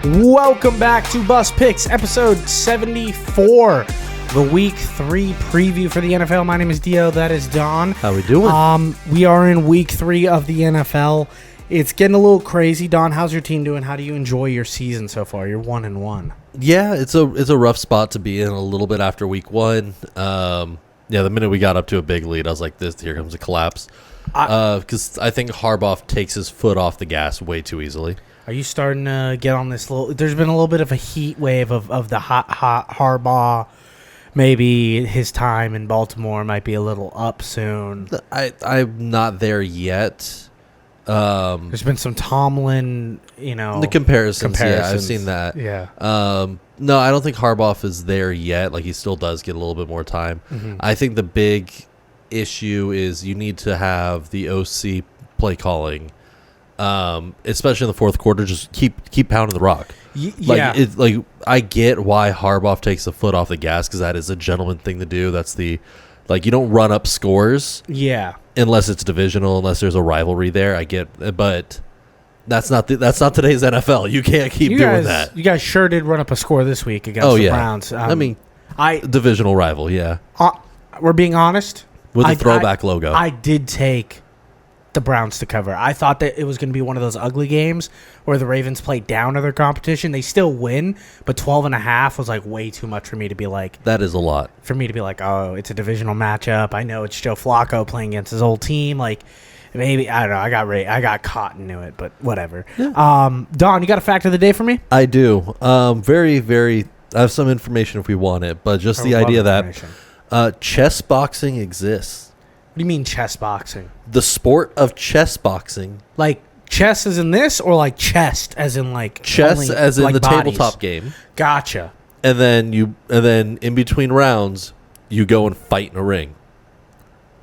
Welcome back to Bus Picks, episode 74, the Week 3 preview for the NFL. My name is Dio. That is Don. How we doing? We are in Week 3 of the NFL. It's getting a little crazy. Don, how's your team doing? How do you enjoy your season so far? You're 1-1. Yeah, it's a rough spot to be in a little bit after Week 1. The minute we got up to a big lead, I was like, here comes a collapse. Because I think Harbaugh takes his foot off the gas way too easily. Are you starting to get on this little... There's been a little bit of a heat wave of the hot Harbaugh. Maybe his time in Baltimore might be a little up soon. I'm not there yet. There's been some Tomlin, the comparisons. Yeah, I've seen that. Yeah. No, I don't think Harbaugh is there yet. Like, he still does get a little bit more time. Mm-hmm. I think the big issue is you need to have the OC play calling. Especially in the fourth quarter, just keep pounding the rock. I get why Harbaugh takes the foot off the gas, because that is a gentleman thing to do. That's you don't run up scores. Yeah. Unless it's divisional, unless there's a rivalry there. I get, but that's not today's NFL. You can't keep doing that. You guys sure did run up a score this week against the Browns. Divisional rival. Yeah. We're being honest. With a throwback logo. I did take the Browns to cover. I thought that it was going to be one of those ugly games where the Ravens play down to their competition. They still win, but 12.5 was like way too much for me to be like. That is a lot. For me to be like, oh, it's a divisional matchup. I know it's Joe Flacco playing against his old team. Like, maybe, I don't know. I got caught into it, but whatever. Yeah. Don, you got a fact of the day for me? I do. Very, very. I have some information if we want it, but just the idea that chess boxing exists. What do you mean chess boxing? The sport of chess boxing. Like chess as in this, or like chest as in like chess only, as in like the bodies? tabletop game. Gotcha. And then in between rounds, you go and fight in a ring.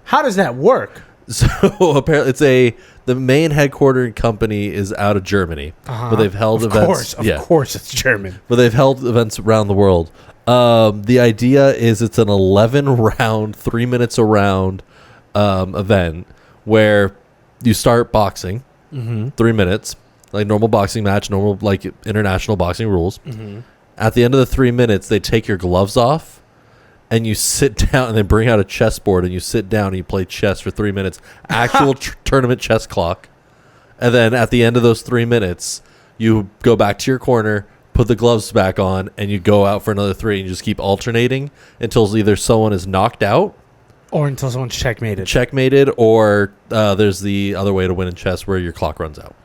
How does that work? So apparently the main headquartered company is out of Germany, but they've held events. Of course it's German. But they've held events around the world. The idea is it's an 11 round, 3 minutes a round event where you start boxing, 3 minutes, like normal boxing match, normal like international boxing rules. Mm-hmm. At the end of the 3 minutes, they take your gloves off and you sit down, and they bring out a chessboard and you sit down and you play chess for 3 minutes, actual tournament chess clock. And then at the end of those 3 minutes, you go back to your corner, put the gloves back on, and you go out for another 3 and you just keep alternating until either someone is knocked out or until someone's checkmated, or there's the other way to win in chess where your clock runs out.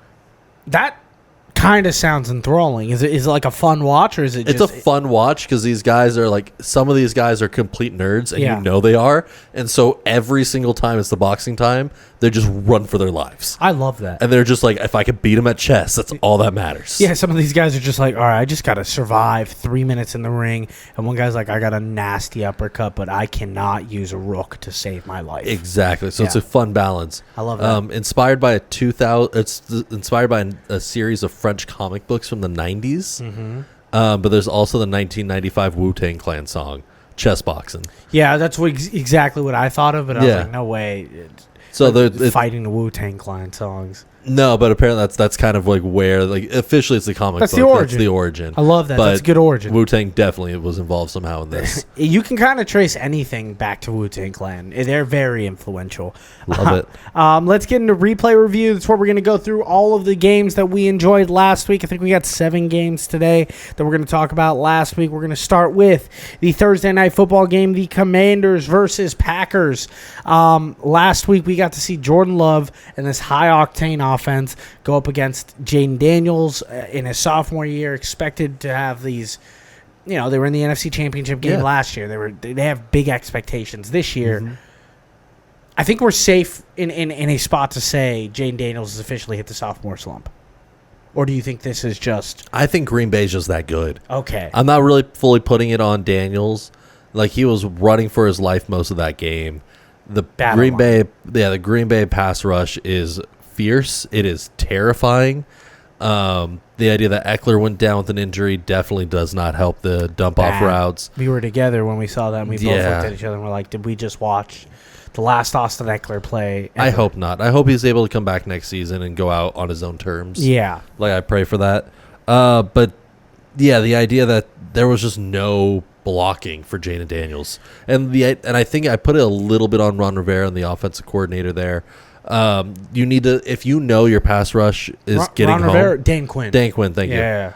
That kind of sounds enthralling. Is it like a fun watch, or is it? It's a fun watch because these guys are like, some of these guys are complete nerds, and you know they are, and so every single time it's the boxing time, they just run for their lives. I love that, and they're just like, if I could beat them at chess, that's all that matters. Yeah, some of these guys are just like, all right, I just got to survive 3 minutes in the ring, and one guy's like, I got a nasty uppercut, but I cannot use a rook to save my life. Exactly. So it's a fun balance. I love that. Inspired by a series of French comic books from the 90s. Mm-hmm. But there's also the 1995 Wu-Tang Clan song, Chess Boxing. Yeah, that's exactly what I thought of, but I was like, no way. So they're fighting the Wu-Tang Clan songs. No, but apparently that's kind of like where, like, officially it's the comic book. That's the origin. I love that. But that's a good origin. Wu-Tang definitely was involved somehow in this. You can kind of trace anything back to Wu-Tang Clan. They're very influential. Love it. Let's get into replay review. That's where we're going to go through all of the games that we enjoyed last week. I think we got 7 games today that we're going to talk about last week. We're going to start with the Thursday night football game, the Commanders versus Packers. Last week we got to see Jordan Love and this high-octane offense go up against Jaden Daniels in his sophomore year, expected to have these, they were in the NFC Championship game last year. They have big expectations this year. Mm-hmm. I think we're safe in a spot to say Jaden Daniels has officially hit the sophomore slump. Or do you think this is just... I think Green Bay's just that good. Okay. I'm not really fully putting it on Daniels. Like, he was running for his life most of that game. The Green Bay pass rush is fierce. It is terrifying. The idea that Eckler went down with an injury definitely does not help the dump-off routes. We were together when we saw that, and we both looked at each other and we're like, did we just watch the last Austin Eckler play ever? I hope not. I hope he's able to come back next season and go out on his own terms. Yeah. Like, I pray for that. But Yeah, the idea that there was just no blocking for Jaden Daniels, and I think I put it a little bit on Ron Rivera and the offensive coordinator there. You need to, if you know your pass rush is getting home. Rivera, Dan Quinn, thank you.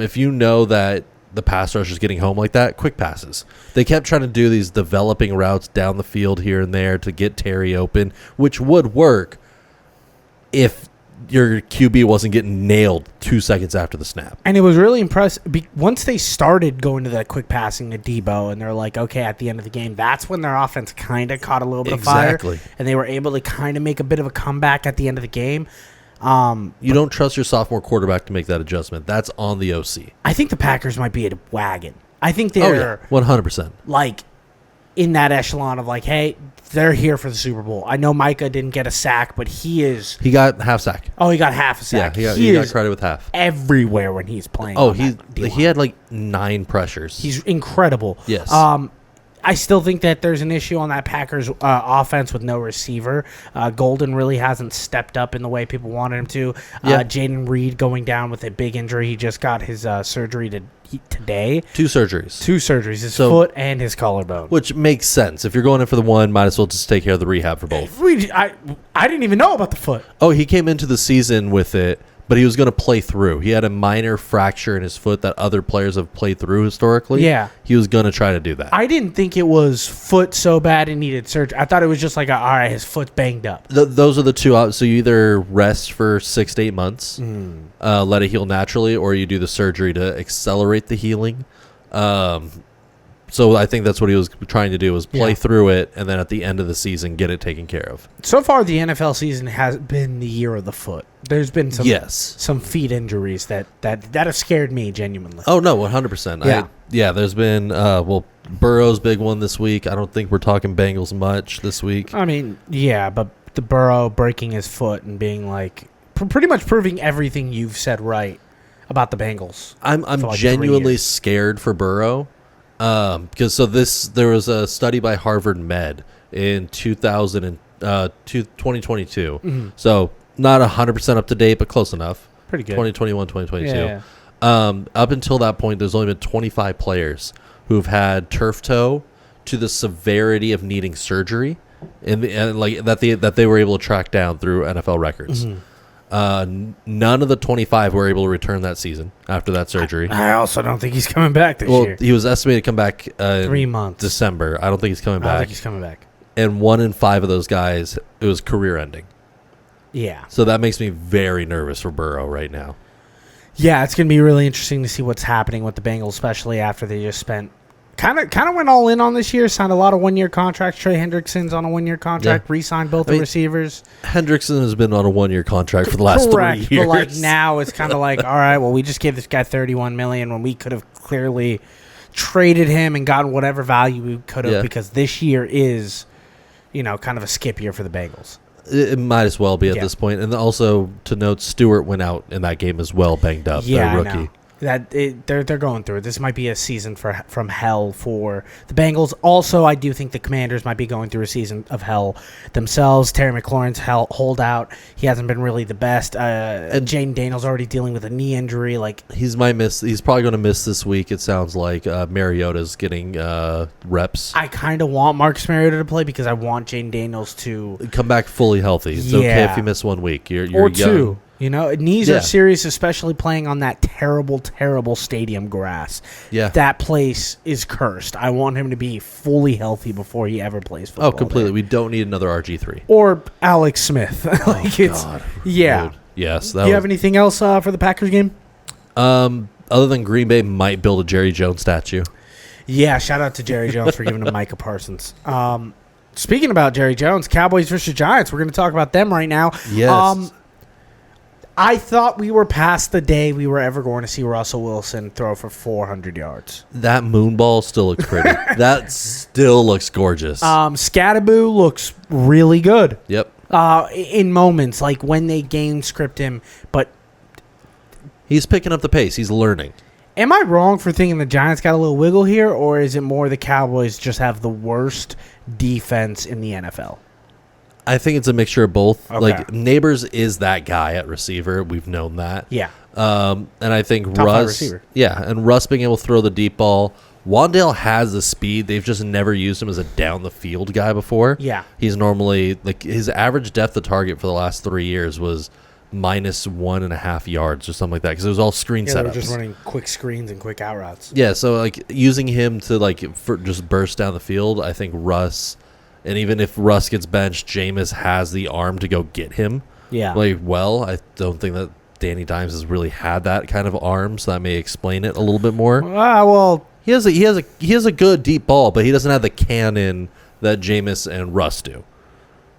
If you know that the pass rush is getting home like that, quick passes. They kept trying to do these developing routes down the field here and there to get Terry open, which would work if your QB wasn't getting nailed 2 seconds after the snap. And it was really impressive. Once they started going to that quick passing to Debo, and they're like, okay, at the end of the game, that's when their offense kind of caught a little bit of fire. And they were able to kind of make a bit of a comeback at the end of the game. You don't trust your sophomore quarterback to make that adjustment. That's on the OC. I think the Packers might be a wagon. I think they're 100%. Like in that echelon of like, hey, they're here for the Super Bowl. I know Micah didn't get a sack, but he got half sack. Oh, he got half a sack. Yeah, he got credit with half. Everywhere when he's playing. Oh, he had like 9 pressures. He's incredible. Yes. I still think that there's an issue on that Packers offense with no receiver. Golden really hasn't stepped up in the way people wanted him to. Jaden Reed going down with a big injury. He just got his surgery today. 2 surgeries. His foot and his collarbone. Which makes sense. If you're going in for the one, might as well just take care of the rehab for both. I didn't even know about the foot. Oh, he came into the season with it, but he was going to play through. He had a minor fracture in his foot that other players have played through historically. Yeah. He was going to try to do that. I didn't think it was foot so bad it needed surgery. I thought it was just like, all right, his foot's banged up. Those are the two. So you either rest for 6 to 8 months, let it heal naturally, or you do the surgery to accelerate the healing. So I think that's what he was trying to do, was play through it, and then at the end of the season, get it taken care of. So far, the NFL season has been the year of the foot. There's been some feet injuries that have scared me genuinely. Oh, no, 100%. There's been, Burrow's big one this week. I don't think we're talking Bengals much this week. I mean, yeah, but the Burrow breaking his foot and being like, pretty much proving everything you've said right about the Bengals. I'm genuinely scared for Burrow. Because there was a study by Harvard Med in 2022. Mm-hmm. So not 100% up to date, but close enough. Pretty good. 2021, 2022. Yeah. Up until that point, there's only been 25 players who've had turf toe to the severity of needing surgery, and that they were able to track down through NFL records. Mm-hmm. None of the 25 were able to return that season after that surgery. I also don't think he's coming back this year. He was estimated to come back 3 months. December. I don't think he's coming back. I don't think he's coming back. And 1 in 5 of those guys, it was career ending. Yeah. So that makes me very nervous for Burrow right now. Yeah, it's going to be really interesting to see what's happening with the Bengals, especially after they just spent kind of went all in on this year, signed a lot of one-year contracts. Trey Hendrickson's on a one-year contract, re-signed both the receivers. Hendrickson has been on a one-year contract for the last 3 years. But like now it's kind of like, all right, well, we just gave this guy $31 million when we could have clearly traded him and gotten whatever value we could have because this year is, kind of a skip year for the Bengals. It might as well be at this point. And also to note, Stewart went out in that game as well, banged up. Yeah, rookie. I know. They're going through it. This might be a season from hell for the Bengals. Also, I do think the Commanders might be going through a season of hell themselves. Terry McLaurin's holdout. He hasn't been really the best. And Jaden Daniels already dealing with a knee injury. Like he's probably going to miss this week. It sounds like Mariota's getting reps. I kind of want Marcus Mariota to play because I want Jaden Daniels to come back fully healthy. It's okay if you miss 1 week. You're or young. 2. Knees are serious, especially playing on that terrible, terrible stadium grass. Yeah. That place is cursed. I want him to be fully healthy before he ever plays football. Oh, completely. There. We don't need another RG3. Or Alex Smith. God. Yeah. Dude. Yes. Do you have anything else for the Packers game? Other than Green Bay might build a Jerry Jones statue. Yeah, shout out to Jerry Jones for giving him Micah Parsons. Speaking about Jerry Jones, Cowboys versus Giants, we're going to talk about them right now. Yes. I thought we were past the day we were ever going to see Russell Wilson throw for 400 yards. That moon ball still looks pretty. That still looks gorgeous. Scattaboo looks really good. Yep. In moments, like when they game script him, but he's picking up the pace. He's learning. Am I wrong for thinking the Giants got a little wiggle here, or is it more the Cowboys just have the worst defense in the NFL? I think it's a mixture of both. Okay. Like, Neighbors is that guy at receiver. We've known that. Yeah. And I think Top 5 Russ, receiver. yeah, and Russ being able to throw the deep ball. Wandale has the speed. They've just never used him as a down the field guy before. Yeah. He's normally like his average depth of target for the last 3 years was minus 1.5 yards or something like that because it was all screen Yeah, setups. they're just running quick screens and quick out routes. Yeah, so like using him to like for just burst down the field, I think Russ, and even if Russ gets benched, Jameis has the arm to go get him. Yeah. Like, well, I don't think that Danny Dimes has really had that kind of arm, so that may explain it a little bit more. Well, He has a good deep ball, but he doesn't have the cannon that Jameis and Russ do.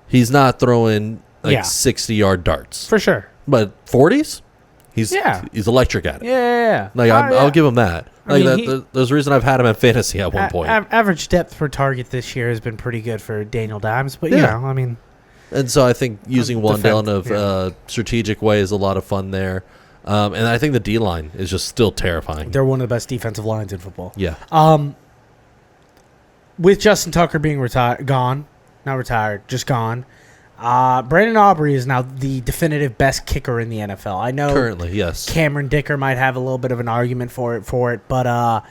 He's not throwing 60-yard darts for sure. but 40s. He's electric at it. Yeah. Like I'll give him that. I Like mean, there's a reason I've had him at fantasy at one point. Average depth per target this year has been pretty good for Daniel Dimes, but you know, I mean, and so I think using Wandale in a strategic way is a lot of fun there. And I think the D-line is just still terrifying. they're one of the best defensive lines in football. Yeah. With Justin Tucker being gone, not retired, just gone. Brandon Aubrey is now the definitive best kicker in the NFL. I know Currently, yes. Cameron Dicker might have a little bit of an argument for it, but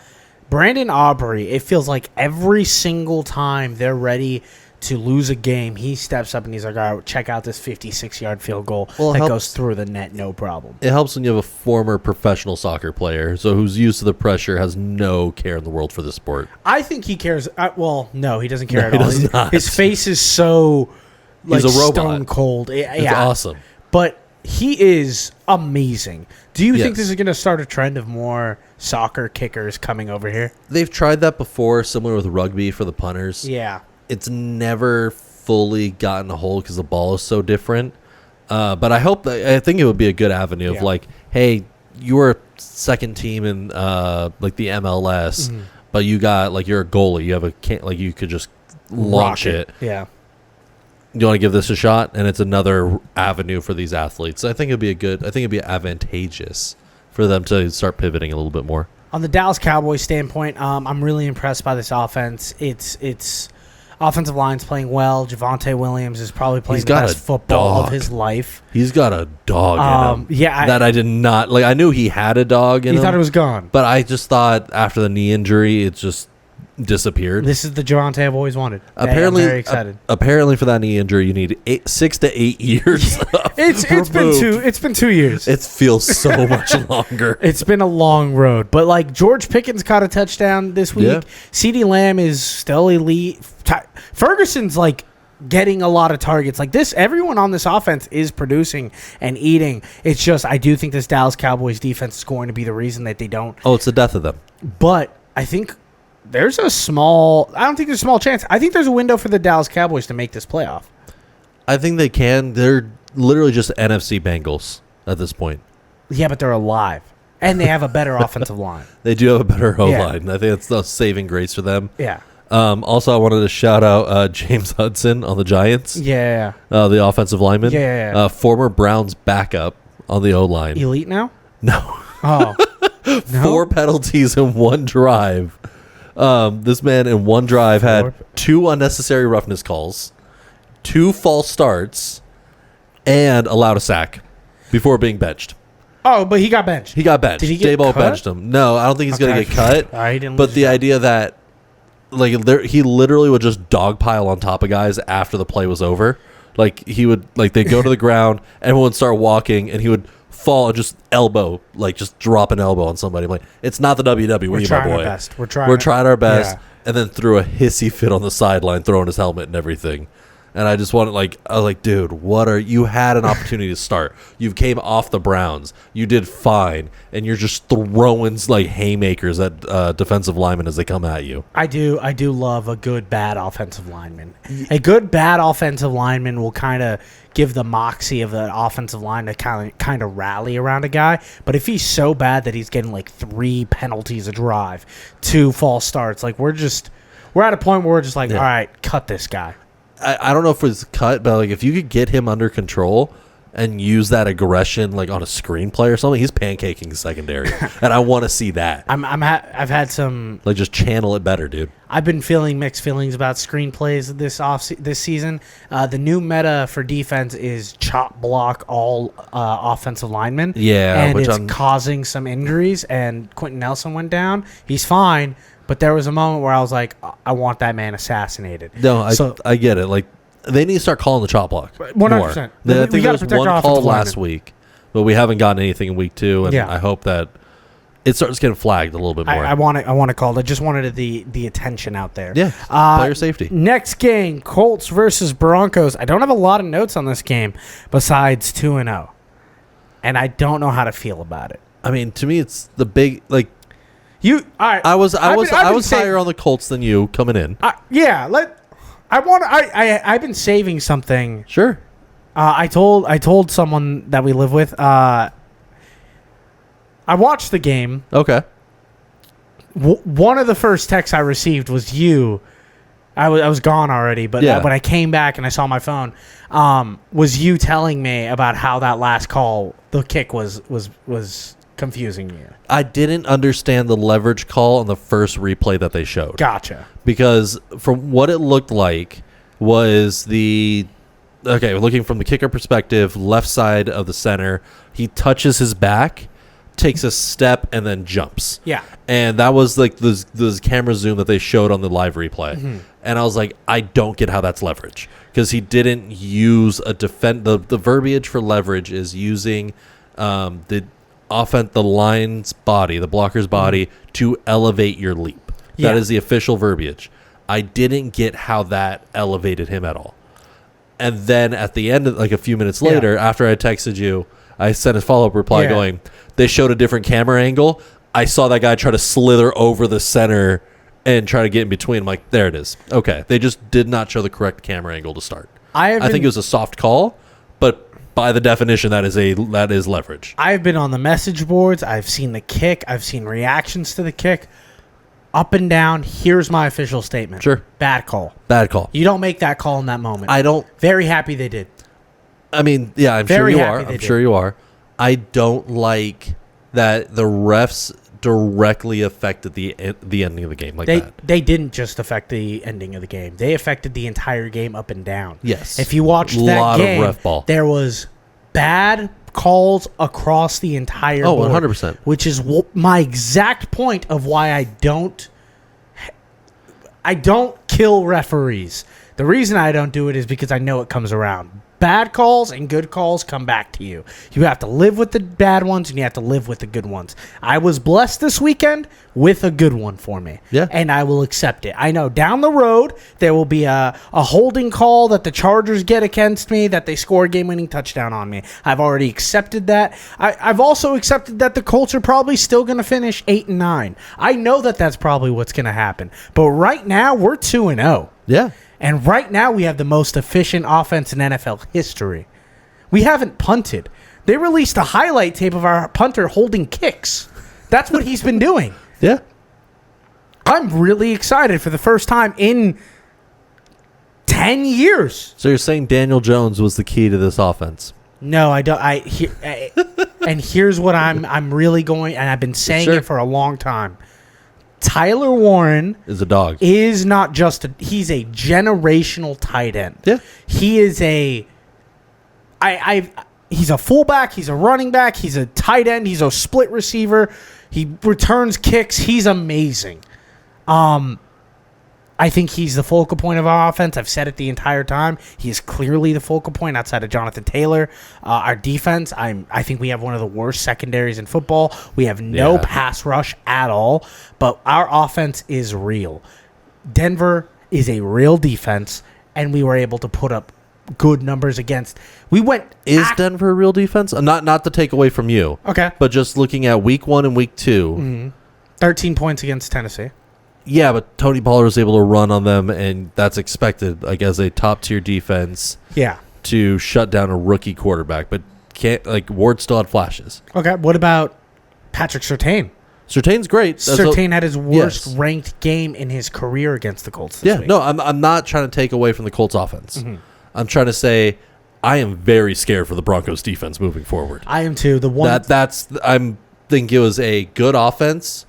Brandon Aubrey, it feels like every single time they're ready to lose a game, he steps up and he's like, all right, check out this 56-yard field goal that goes through the net, no problem. It helps when you have a former professional soccer player, so who's used to the pressure, has no care in the world for the sport. I think he cares. Well, no, he doesn't care at he all. does not. His face is so like He's a robot. stone cold. It's awesome. But he is amazing. Do you think Yes. this is going to start a trend of more soccer kickers coming over here? They've tried that before, similar with rugby for the punters. Yeah. It's never fully gotten a hold because the ball is so different. But I think it would be a good avenue of like, hey, you were a second team in like the MLS, but you got like you're a goalie. You have you could just launch it. Yeah. You want to give this a shot, and it's another avenue for these athletes. I think it'd be advantageous for them to start pivoting a little bit more. On the Dallas Cowboys standpoint, I'm really impressed by this offense. It's offensive line's playing well. Javonte Williams is probably playing the best football of his life. He's got a dog in him. Yeah, that I did not like. I knew he had a dog in him. You thought it was gone, but I just thought after the knee injury, it just disappeared. This is the Javonte I've always wanted. Apparently, I'm very excited. Apparently, for that knee injury, you need 6 to 8 years. It's been 2 years. It feels so much longer. It's been a long road, but like George Pickens caught a touchdown this week. Yeah. CeeDee Lamb is still elite. Ferguson's like getting a lot of targets. Like this, everyone on this offense is producing and eating. It's just I do think this Dallas Cowboys defense is going to be the reason that they don't. Oh, it's the death of them. But I think there's a small. I don't think there's a small chance. I think there's a window for the Dallas Cowboys to make this playoff. I think they can. They're literally just NFC Bengals at this point. Yeah, but they're alive. And they have a better offensive line. They do have a better O-line. Yeah. I think that's the saving grace for them. Yeah. Also, I wanted to shout out James Hudson on the Giants. Yeah. The offensive lineman. Yeah. Former Browns backup on the O-line. Elite now? No. Oh. No? 4 penalties in one drive. This man in one drive had 2 unnecessary roughness calls, 2 false starts, and allowed a sack before being benched. Oh, but he got benched. He got benched. Did he get Daboll cut? benched him. No, I don't think he's going to get cut. I didn't But lose the that. idea that he literally would just dogpile on top of guys after the play was over. Like they'd go to the ground, everyone would start walking, and he would fall and just just drop an elbow on somebody. I'm like, it's not the WWE, We're my trying boy. our best. We're trying our best. Yeah. And then threw a hissy fit on the sideline, throwing his helmet and everything. And I just wanted, I was like, dude, you had an opportunity to start. You came off the Browns. You did fine. And you're just throwing haymakers at defensive linemen as they come at you. I do love a good, bad offensive lineman. A good, bad offensive lineman will kind of give the moxie of the offensive line to kind of rally around a guy. But if he's so bad that he's getting 3 penalties a drive, 2 false starts, we're at a point where we're just all right, cut this guy. I don't know if it's cut, but if you could get him under control and use that aggression like on a screenplay or something. He's pancaking secondary, and I want to see that. I've had some like just channel it better, dude. I've been feeling mixed feelings about screenplays this season. The new meta for defense is chop block all offensive linemen. Yeah, and it's causing some injuries. And Quentin Nelson went down. He's fine, but there was a moment where I was like, I want that man assassinated. No, I get it. Like they need to start calling the chop block. 100%. I think there was one call last week, but we haven't gotten anything in week 2, and I hope that it starts getting flagged a little bit more. I want it called. I just wanted the attention out there. Yeah, player safety. Next game, Colts versus Broncos. I don't have a lot of notes on this game besides 2-0, and I don't know how to feel about it. I mean, to me, it's the big like. All right. I was higher on the Colts than you coming in. I've been saving something. Sure. I told someone that we live with. I watched the game. Okay. One of the first texts I received was you. I was gone already, but when I came back and I saw my phone, was you telling me about how that last call, the kick was confusing you. I didn't understand the leverage call on the first replay that they showed. Gotcha. Because from what it looked like was looking from the kicker perspective, left side of the center, he touches his back, takes a step, and then jumps. Yeah. And that was like this camera zoom that they showed on the live replay. Mm-hmm. And I was like, I don't get how that's leverage. Because he didn't use the verbiage for leverage is using the line's body, the blocker's body, to elevate your leap. Yeah. That is the official verbiage. I didn't get how that elevated him at all. And then at the end, like a few minutes later, after I texted you, I sent a follow-up reply going, they showed a different camera angle. I saw that guy try to slither over the center and try to get in between. I'm like, there it is. Okay. They just did not show the correct camera angle to start. I think it was a soft call, but by the definition, that is leverage. I've been on the message boards. I've seen the kick. I've seen reactions to the kick. Up and down. Here's my official statement. Sure. Bad call. Bad call. You don't make that call in that moment. I don't. Very happy they did. I mean, yeah, I'm sure you are. I'm sure you are. I don't like that the refs directly affected the ending of the game like that. They didn't just affect the ending of the game. They affected the entire game up and down. Yes. If you watched that game, of ref ball. There was bad calls across the entire board. 100%. Which is my exact point of why I don't kill referees. The reason I don't do it is because I know it comes around. Bad calls and good calls come back to you. You have to live with the bad ones and you have to live with the good ones. I was blessed this weekend with a good one for me. Yeah. And I will accept it. I know down the road there will be a holding call that the Chargers get against me, that they score a game-winning touchdown on me. I've already accepted that. I've also accepted that the Colts are probably still going to finish 8-9. I know that that's probably what's going to happen. But right now we're 2-0. Yeah. And right now, we have the most efficient offense in NFL history. We haven't punted. They released a highlight tape of our punter holding kicks. That's what he's been doing. Yeah. I'm really excited for the first time in 10 years. So you're saying Daniel Jones was the key to this offense? No, I don't. And here's what I'm really going, and I've been saying it for a long time. Tyler Warren is a dog. Is not just he's a generational tight end. Yeah. He is he's a fullback, he's a running back, he's a tight end, he's a split receiver. He returns kicks. He's amazing. I think he's the focal point of our offense. I've said it the entire time. He is clearly the focal point outside of Jonathan Taylor. Our defense, I think we have one of the worst secondaries in football. We have no pass rush at all, but our offense is real. Denver is a real defense, and we were able to put up good numbers against. Is Denver a real defense? Not to take away from you. Okay. But just looking at week 1 and week 2. Mm-hmm. 13 points against Tennessee. Yeah, but Tony Pollard was able to run on them, and that's expected, like as a top-tier defense. Yeah. To shut down a rookie quarterback, but Ward still had flashes. Okay, what about Patrick Surtain? Surtain's great. Surtain had his worst ranked game in his career against the Colts this week. No, I'm not trying to take away from the Colts offense. Mm-hmm. I'm trying to say I am very scared for the Broncos defense moving forward. I am too. I'm think it was a good offense,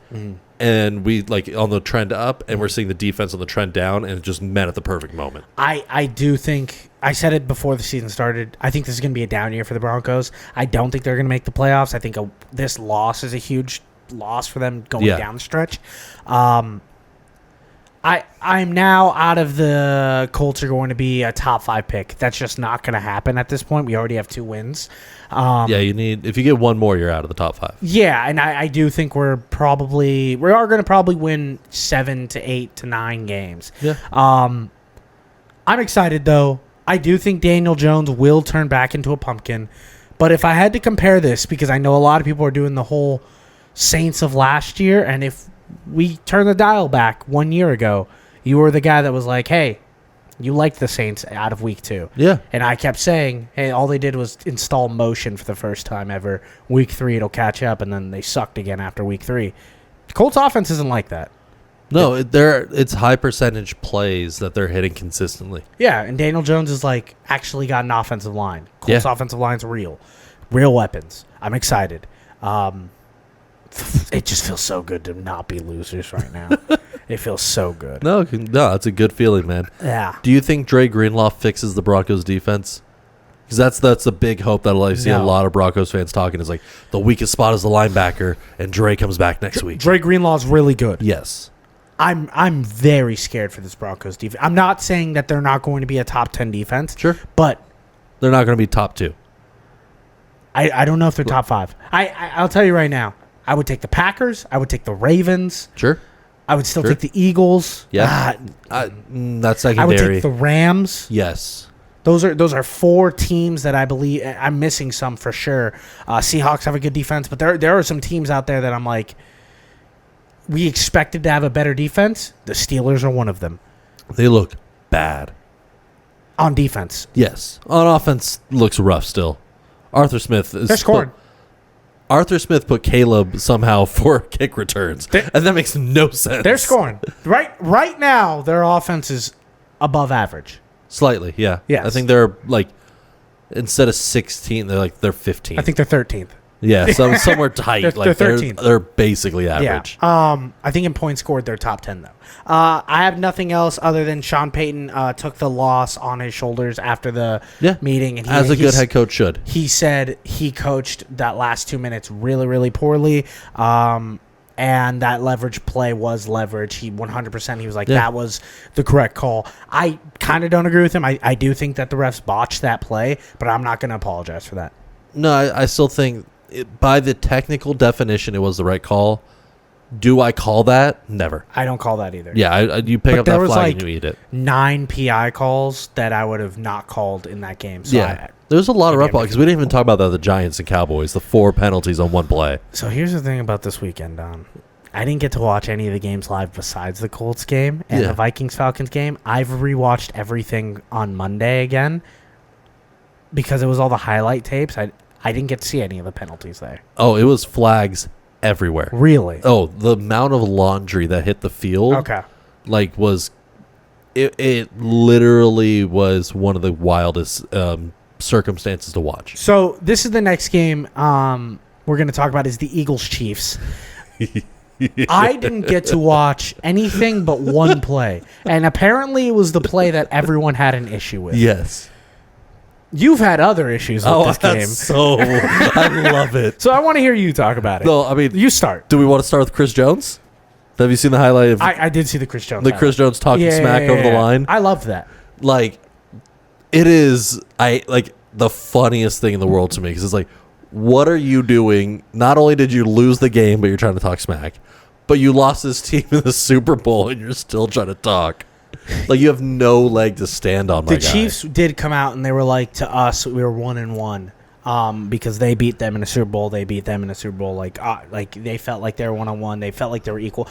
and we like on the trend up, and we're seeing the defense on the trend down, and it just met at the perfect moment. I do think, I said it before the season started, I think this is going to be a down year for the Broncos. I don't think they're going to make the playoffs. I think this loss is a huge loss for them going down the stretch. I'm now out of the Colts are going to be a top 5 pick. That's just not going to happen at this point. We already have 2 wins. If you get one more, you're out of the top 5. Yeah, and I do think we are going to probably win 7 to 8 to 9 games. Yeah. I'm excited though. I do think Daniel Jones will turn back into a pumpkin. But if I had to compare this, because I know a lot of people are doing the whole Saints of last year, and if we turn the dial back 1 year ago, you were the guy that was like, hey, you liked the Saints out of week 2. Yeah. And I kept saying, hey, all they did was install motion for the first time ever. Week 3, it'll catch up, and then they sucked again after week 3. The Colts offense isn't like that. No, it's high percentage plays that they're hitting consistently. Yeah, and Daniel Jones is like actually got an offensive line. Colts offensive line's real weapons. I'm excited. It just feels so good to not be losers right now. It feels so good. No, it's a good feeling, man. Yeah. Do you think Dre Greenlaw fixes the Broncos defense? Because that's the big hope that I see a lot of Broncos fans talking is like the weakest spot is the linebacker, and Dre comes back next week. Dre Greenlaw's really good. Yes. I'm very scared for this Broncos defense. I'm not saying that they're not going to be a top 10 defense. Sure. But they're not going to be top 2. I don't know if they're top 5. I'll tell you right now. I would take the Packers. I would take the Ravens. Sure. I would still take the Eagles. Yeah. That's secondary. I would take the Rams. Yes. Those are 4 teams that I believe I'm missing some for sure. Seahawks have a good defense, but there are some teams out there that I'm like, we expected to have a better defense. The Steelers are one of them. They look bad on defense. Yes, on offense looks rough still. Arthur Smith is. They're scoring. Arthur Smith put Caleb somehow for kick returns, and that makes no sense. They're scoring right now. Their offense is above average. Slightly, yeah. Yes. I think they're like instead of 16, they're 15. I think they're 13th. Yeah, somewhere tight. They're 13th. They're basically average. Yeah. I think in points scored, they're top 10 though. I have nothing else other than Sean Payton took the loss on his shoulders after the meeting, and as a good head coach should. He said he coached that last 2 minutes really, really poorly. And that leverage play was leverage. He 100%. He was like, that was the correct call. I kind of don't agree with him. I do think that the refs botched that play, but I'm not going to apologize for that. No, I still think by the technical definition, it was the right call. Do I call that? Never. I don't call that either. Yeah, you pick up that flag and you eat it. 9 PI calls that I would have not called in that game. So there's a lot of rep because we didn't even talk about that. The Giants and Cowboys, the 4 penalties on one play. So here's the thing about this weekend, Don. I didn't get to watch any of the games live besides the Colts game and the Vikings-Falcons game. I've rewatched everything on Monday again because it was all the highlight tapes. I didn't get to see any of the penalties there. Oh, it was flags everywhere. Really? Oh, the amount of laundry that hit the field. Okay. Was it literally was one of the wildest circumstances to watch. So this is the next game we're going to talk about is the Eagles-Chiefs. I didn't get to watch anything but one play. And apparently it was the play that everyone had an issue with. Yes. You've had other issues with this game. So I love it. So I want to hear you talk about it. No, I mean, you start. Do we want to start with Chris Jones? Have you seen the highlight of I did see the Chris Jones. Chris Jones talking smack over the line? I love that. It is the funniest thing in the world to me because it's like, what are you doing? Not only did you lose the game, but you're trying to talk smack, but you lost this team in the Super Bowl and you're still trying to talk. You have no leg to stand on, my guy. The Chiefs did come out and they were like, to us, we were 1-1 because they beat them in a Super Bowl. They beat them in a Super Bowl. They felt like they were 1-1. They felt like they were equal.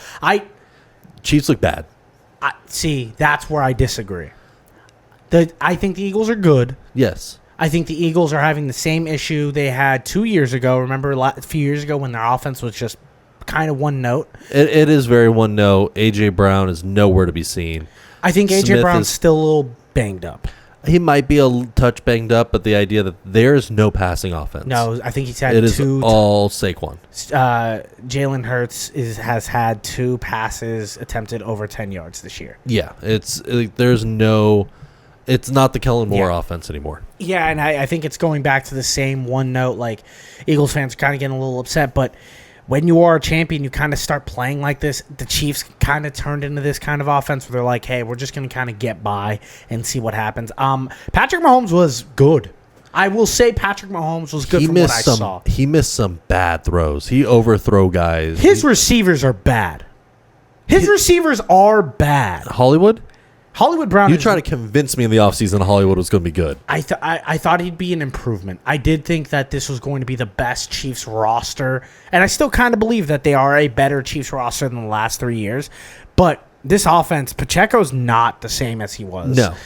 Chiefs look bad. See, that's where I disagree. I think the Eagles are good. Yes. I think the Eagles are having the same issue they had 2 years ago. Remember a few years ago when their offense was just kind of one note? It is very one note. A.J. Brown is nowhere to be seen. I think A.J. Brown's still a little banged up. He might be a touch banged up, but the idea that there's no passing offense. No, I think he's had It is two. all Saquon. Jalen Hurts has had 2 passes attempted over 10 yards this year. Yeah, it's not the Kellen Moore offense anymore. Yeah, and I think it's going back to the same one note. Like, Eagles fans are kind of getting a little upset, but when you are a champion, you kind of start playing like this. The Chiefs kind of turned into this kind of offense where they're like, hey, we're just going to kind of get by and see what happens. Patrick Mahomes was good. I will say Patrick Mahomes was good from what I saw. He missed some bad throws. He overthrow guys. His receivers are bad. His receivers are bad. Hollywood Brown. You try to convince me in the offseason Hollywood was going to be good. I thought he'd be an improvement. I did think that this was going to be the best Chiefs roster, and I still kind of believe that they are a better Chiefs roster than the last 3 years. But this offense, Pacheco's not the same as he was. No,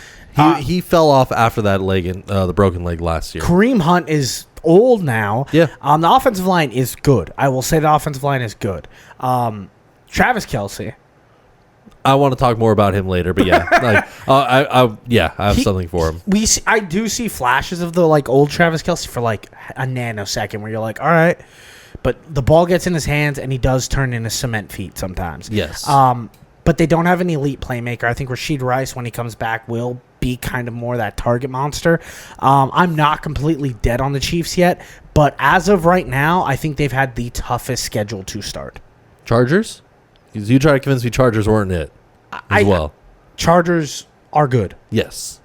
he fell off after that leg the broken leg last year. Kareem Hunt is old now. Yeah. The offensive line is good. I will say the offensive line is good. Travis Kelce. I want to talk more about him later, but yeah, I have something for him. I do see flashes of the old Travis Kelce for a nanosecond where you're like, all right, but the ball gets in his hands and he does turn into cement feet sometimes. Yes. But they don't have an elite playmaker. I think Rashid Rice, when he comes back, will be kind of more that target monster. I'm not completely dead on the Chiefs yet, but as of right now, I think they've had the toughest schedule to start. Chargers? Because you try to convince me Chargers weren't it as well. Chargers are good. Yes.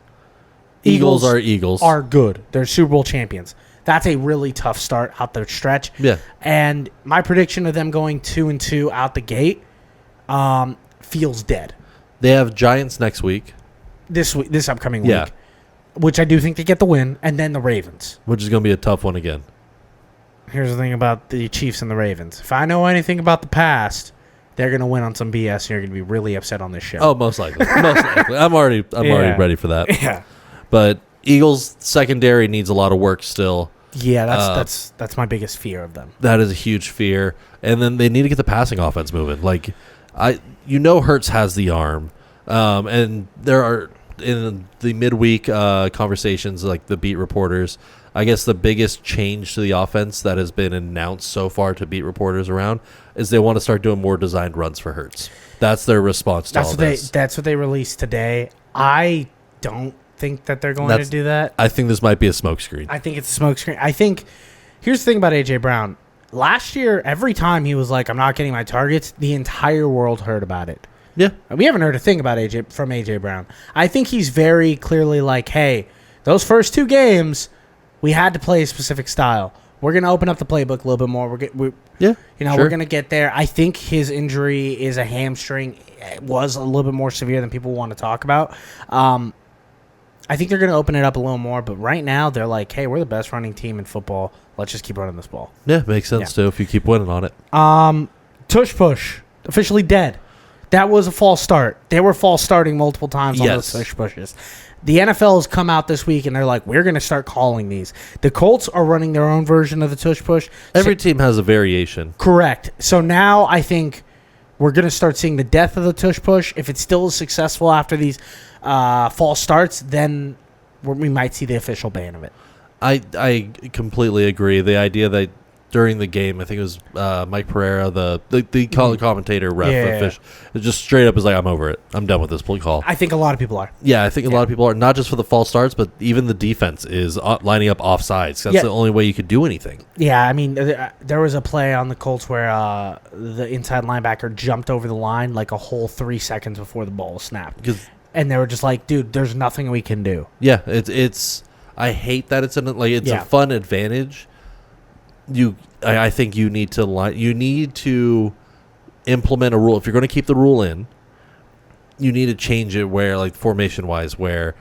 Eagles are good. They're Super Bowl champions. That's a really tough start out the stretch. Yeah. And my prediction of them going 2-2 out the gate feels dead. They have Giants next week. This upcoming week. Which I do think they get the win. And then the Ravens. Which is going to be a tough one again. Here's the thing about the Chiefs and the Ravens. If I know anything about the past, they're going to win on some BS, and you're going to be really upset on this show. Oh, most likely. I'm already ready for that. Yeah. But Eagles secondary needs a lot of work still. Yeah, that's my biggest fear of them. That is a huge fear. And then they need to get the passing offense moving. Hurts has the arm. And there are, in the midweek conversations, the beat reporters, I guess the biggest change to the offense that has been announced so far to beat reporters around is they want to start doing more designed runs for Hurts. That's their response to all this. That's what they released today. I don't think that they're going to do that. I think this might be a smokescreen. I think it's a smokescreen. I think here's the thing about A.J. Brown. Last year, every time he was like, I'm not getting my targets, the entire world heard about it. Yeah. We haven't heard a thing about from A.J. Brown. I think he's very clearly like, hey, those first 2 games, we had to play a specific style. We're going to open up the playbook a little bit more. We're going to get there. I think his injury is a hamstring. It was a little bit more severe than people want to talk about. I think they're going to open it up a little more, but right now they're like, hey, we're the best running team in football. Let's just keep running this ball. Yeah, makes sense too if you keep winning on it. Tush push, officially dead. That was a false start. They were false starting multiple times on those tush pushes. The NFL has come out this week and they're like, we're going to start calling these. The Colts are running their own version of the tush push. Every team has a variation. Correct. So now I think we're going to start seeing the death of the tush push. If it's still successful after these false starts, then we might see the official ban of it. I completely agree. The idea that during the game, I think it was Mike Pereira, the commentator, ref, fish, it just straight up is like, I'm over it. I'm done with this play call. I think a lot of people are. Yeah, I think a lot of people are, not just for the false starts, but even the defense is lining up offsides. That's the only way you could do anything. Yeah, I mean, there was a play on the Colts where the inside linebacker jumped over the line like a whole 3 seconds before the ball was snapped. And they were just like, dude, there's nothing we can do. Yeah, it's I hate that it's a fun advantage. I think you need to implement a rule. If you're going to keep the rule in, you need to change it where, formation wise, where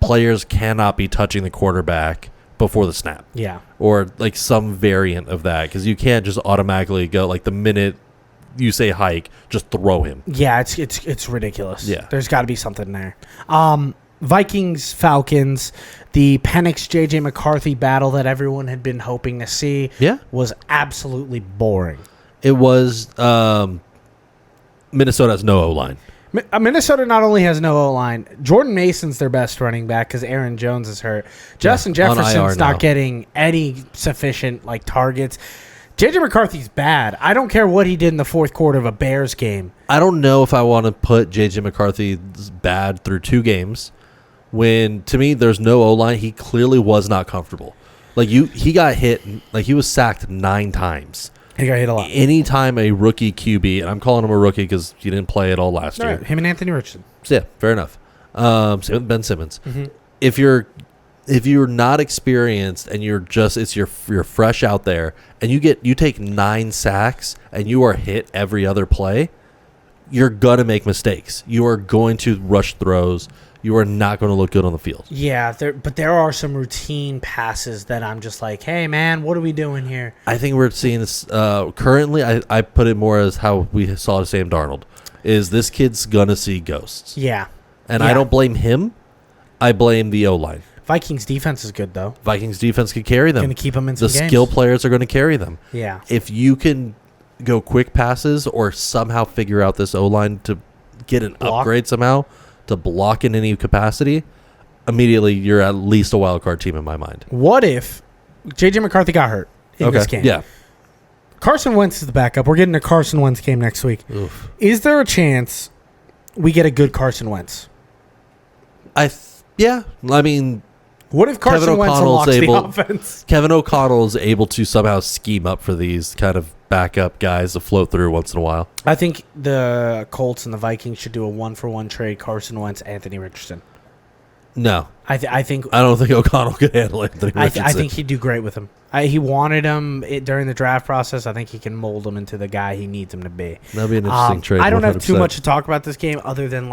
players cannot be touching the quarterback before the snap. Yeah. Or some variant of that, because you can't just automatically go the minute you say hike, just throw him. Yeah, it's ridiculous. Yeah. There's got to be something there. Vikings, Falcons, the Penix J.J. McCarthy battle that everyone had been hoping to see was absolutely boring. It was Minnesota has no O-line. Minnesota not only has no O-line, Jordan Mason's their best running back because Aaron Jones is hurt. Justin on Jefferson's IR not now. getting any sufficient targets. J.J. McCarthy's bad. I don't care what he did in the fourth quarter of a Bears game. I don't know if I want to put J.J. McCarthy bad through 2 games when, to me, there's no O-line. He clearly was not comfortable. He got hit, he was sacked 9 times. He got hit a lot. Anytime a rookie QB, and I'm calling him a rookie because he didn't play at all last year. Him and Anthony Richardson. So, yeah, fair enough. Same with Ben Simmons. Mm-hmm. If you're not experienced and you're fresh out there and you take 9 sacks and you are hit every other play, you're gonna make mistakes. You are going to rush throws. You are not going to look good on the field. Yeah, but there are some routine passes that I'm just like, hey man, what are we doing here? I think we're seeing this currently. I put it more as how we saw Sam Darnold. Is this kid's gonna see ghosts? Yeah, and I don't blame him. I blame the O-line. Vikings defense is good though. Vikings defense can carry them. Going to keep them in some The games. skill players are going to carry them. Yeah. If you can go quick passes or somehow figure out this O-line to get an upgrade somehow to block in any capacity, immediately you're at least a wild card team in my mind. What if J.J. McCarthy got hurt in this game? Yeah. Carson Wentz is the backup. We're getting a Carson Wentz game next week. Oof. Is there a chance we get a good Carson Wentz? Yeah. I mean, what if Carson Wentz unlocks the offense? Kevin O'Connell is able to somehow scheme up for these kind of backup guys to float through once in a while. I think the Colts and the Vikings should do a 1-for-1 trade. Carson Wentz, Anthony Richardson. No. I think I don't think O'Connell could handle Anthony Richardson. I think he'd do great with him. He wanted him during the draft process. I think he can mold him into the guy he needs him to be. That'd be an interesting trade. I don't 100%. have too much to talk about this game other than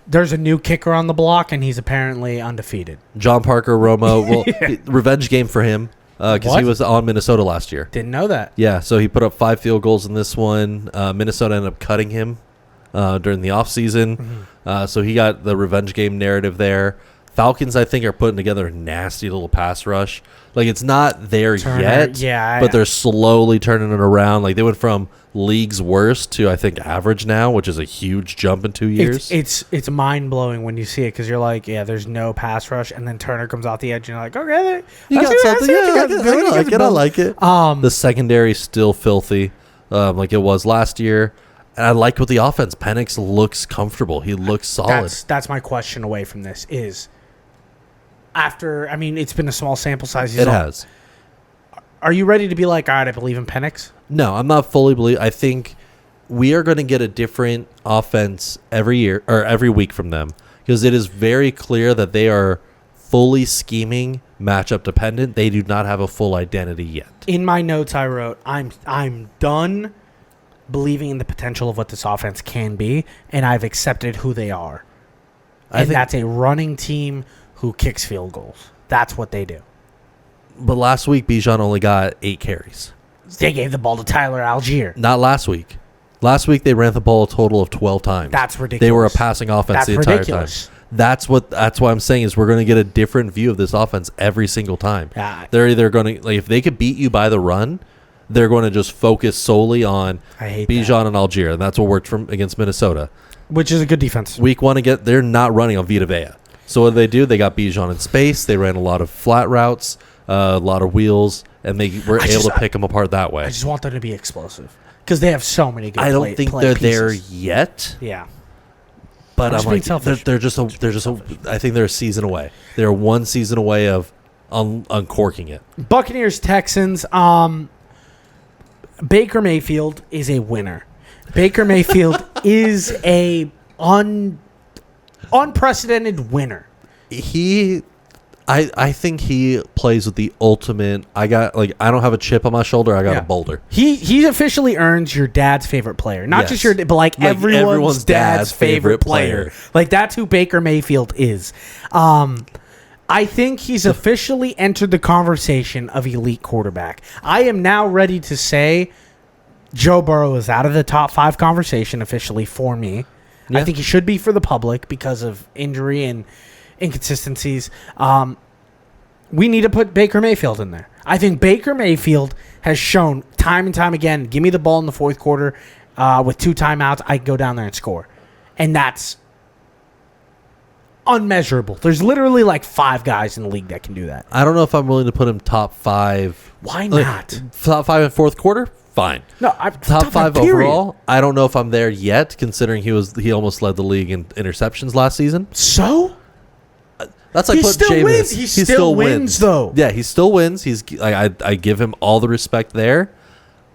there's a new kicker on the block and he's apparently undefeated. John Parker Romo. Well, revenge game for him because he was on Minnesota last year. Didn't know that. Yeah, so he put up 5 field goals in this one. Minnesota ended up cutting him during the offseason. Mm-hmm. So he got the revenge game narrative there. Falcons, I think, are putting together a nasty little pass rush. It's not there yet, but they're slowly turning it around. They went from league's worst to, I think, average now, which is a huge jump in 2 years. It's mind-blowing when you see it because you're like, yeah, there's no pass rush, and then Turner comes off the edge, and you're like, okay, you got something. I like it. The secondary's still filthy like it was last year. And I like what the offense. Penix looks comfortable. He looks solid. That's my question away from this is, it's been a small sample size. It has. Are you ready to be like, all right, I believe in Penix? No, I'm not fully believe. I think we are going to get a different offense every year or every week from them because it is very clear that they are fully scheming, matchup dependent. They do not have a full identity yet. In my notes, I wrote, I'm done believing in the potential of what this offense can be, and I've accepted who they are. And that's a running team who kicks field goals. That's what they do. But last week, Bijan only got 8 carries. They gave the ball to Tyler Algier. Not last week. Last week, they ran the ball a total of 12 times. That's ridiculous. They were a passing offense the entire time. That's why I'm saying is we're going to get a different view of this offense every single time. They're either going to, if they could beat you by the run, they're going to just focus solely on Bijan and Algier, and that's what worked against Minnesota. Which is a good defense. Week 1, they're not running on Vita Vea. So what do? They got Bijan in space. They ran a lot of flat routes, a lot of wheels, and they were able to pick them apart that way. I just want them to be explosive because they have so many good I don't think they're there yet. Yeah. But I'm like, they're just I think they're a season away. They're 1 season away of uncorking it. Buccaneers, Texans. Baker Mayfield is a winner. Baker Mayfield is a unprecedented winner. I think he plays with the ultimate. I don't have a chip on my shoulder. I got a boulder. He officially earns your dad's favorite player, not just your, but everyone's dad's favorite player. That's who Baker Mayfield is. I think he's officially entered the conversation of elite quarterback. I am now ready to say Joe Burrow is out of the top 5 conversation officially for me. Yeah. I think he should be for the public because of injury and inconsistencies. We need to put Baker Mayfield in there. I think Baker Mayfield has shown time and time again, give me the ball in the fourth quarter with 2 timeouts, I can go down there and score. And that's unmeasurable. There's literally like 5 guys in the league that can do that. I don't know if I'm willing to put him top 5. Why not? Top 5 in fourth quarter? Fine. No, top 5 period. overall? I don't know if I'm there yet, considering he almost led the league in interceptions last season. So? That's like He putting still Jameis. wins. He still wins, though. Yeah, he still wins. He's like I give him all the respect there.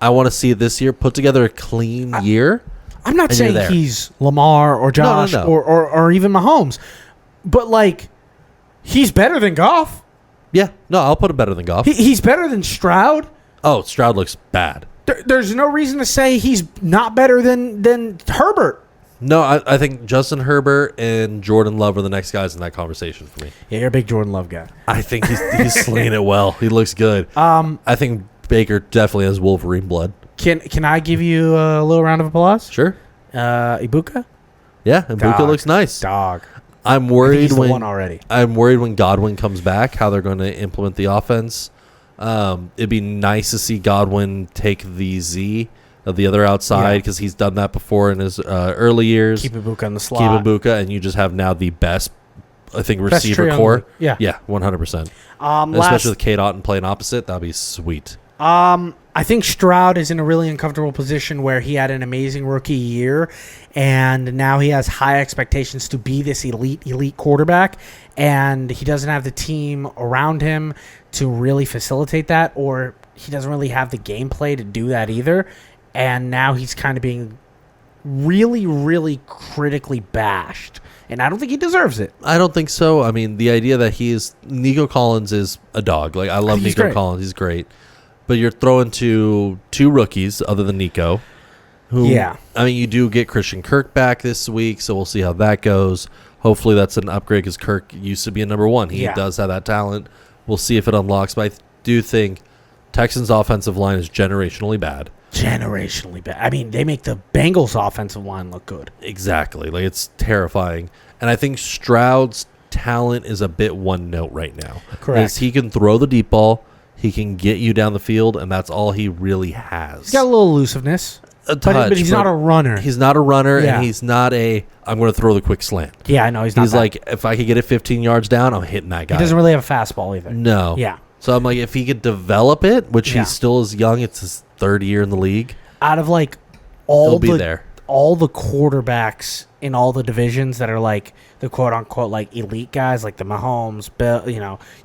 I want to see this year put together a clean year. I'm not saying there. he's Lamar or Josh No. Or even Mahomes, but like he's better than Goff. Yeah, no, I'll put him better than Goff. He's better than Stroud. Oh, Stroud looks bad. There's no reason to say he's not better than Herbert. No, I think Justin Herbert and Jordan Love are the next guys in that conversation for me. Yeah, you're a big Jordan Love guy. I think he's slinging it well. He looks good. I think Baker definitely has Wolverine blood. Can I give you a little round of applause? Sure. Ibuka? Yeah, and Buka looks nice. Dog. I'm worried he's the one already. I'm worried when Godwin comes back, how they're going to implement the offense. It'd be nice to see Godwin take the Z of the other outside because he's done that before in his early years. Keep Ibuka in the slot. Keep Ibuka, and you just have now the best, I think, Best receiver trio core. yeah, 100%. Especially with Kate Otten playing opposite, that'd be sweet. I think Stroud is in a really uncomfortable position where he had an amazing rookie year, and now he has high expectations to be this elite quarterback, and he doesn't have the team around him to really facilitate that, or he doesn't really have the gameplay to do that either. And now he's kind of being really, really critically bashed, and I don't think he deserves it. I don't think so. I mean, the idea that Nico Collins is a dog. Like, I love Nico great. Collins. He's great. But you're throwing to 2 rookies other than Nico. I mean, you do get Christian Kirk back this week, so we'll see how that goes. Hopefully that's an upgrade because Kirk used to be a number 1. He does have that talent. We'll see if it unlocks. But I do think Texans' offensive line is generationally bad. Generationally bad. I mean, they make the Bengals' offensive line look good. Exactly. Like, it's terrifying. And I think Stroud's talent is a bit one note right now. Correct. He can throw the deep ball. He can get you down the field, and that's all he really has. He's got a little elusiveness. A touch, but he's not a runner. He's not a runner, and he's not I'm going to throw the quick slant. Yeah, I know. He's not. He's like, if I could get it 15 yards down, I'm hitting that guy. He doesn't really have a fastball either. No. Yeah. So I'm like, if he could develop it, which he still is young, it's his 3rd year in the league. Out of like all the quarterbacks in all the divisions that are like the quote unquote like elite guys, like the Mahomes, Bill,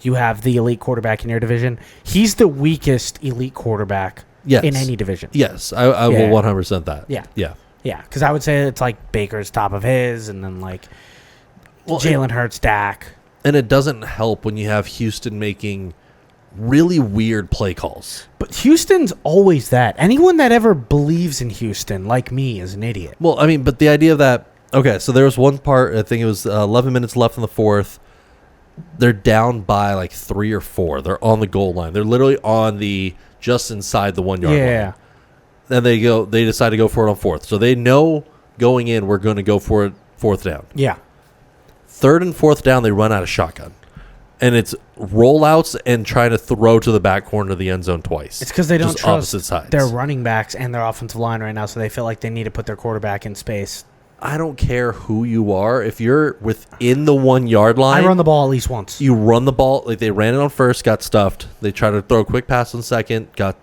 you have the elite quarterback in your division. He's the weakest elite quarterback in any division. Yes, I will 100% that. Yeah. Yeah. Yeah, because I would say it's like Baker's top of his, and then like Jalen Hurts, Dak. And it doesn't help when you have Houston making really weird play calls. But Houston's always that. Anyone that ever believes in Houston, like me, is an idiot. Well, I mean, but the idea that, okay, so there was one part, I think it was 11 minutes left in the 4th. They're down by like 3 or 4. They're on the goal line. They're literally on just inside the 1 yard line. Yeah. Then they decide to go for it on 4th. So they know going in, we're going to go for it 4th down. Yeah. 3rd and 4th down, they run out of shotgun. And it's rollouts and trying to throw to the back corner of the end zone twice. It's because they don't trust opposite sides. their running backs and their offensive line right now, so they feel like they need to put their quarterback in space. I don't care who you are. If you're within the 1 yard line, I run the ball at least once. You run the ball. Like, they ran it on 1st, got stuffed. They tried to throw a quick pass on 2nd, got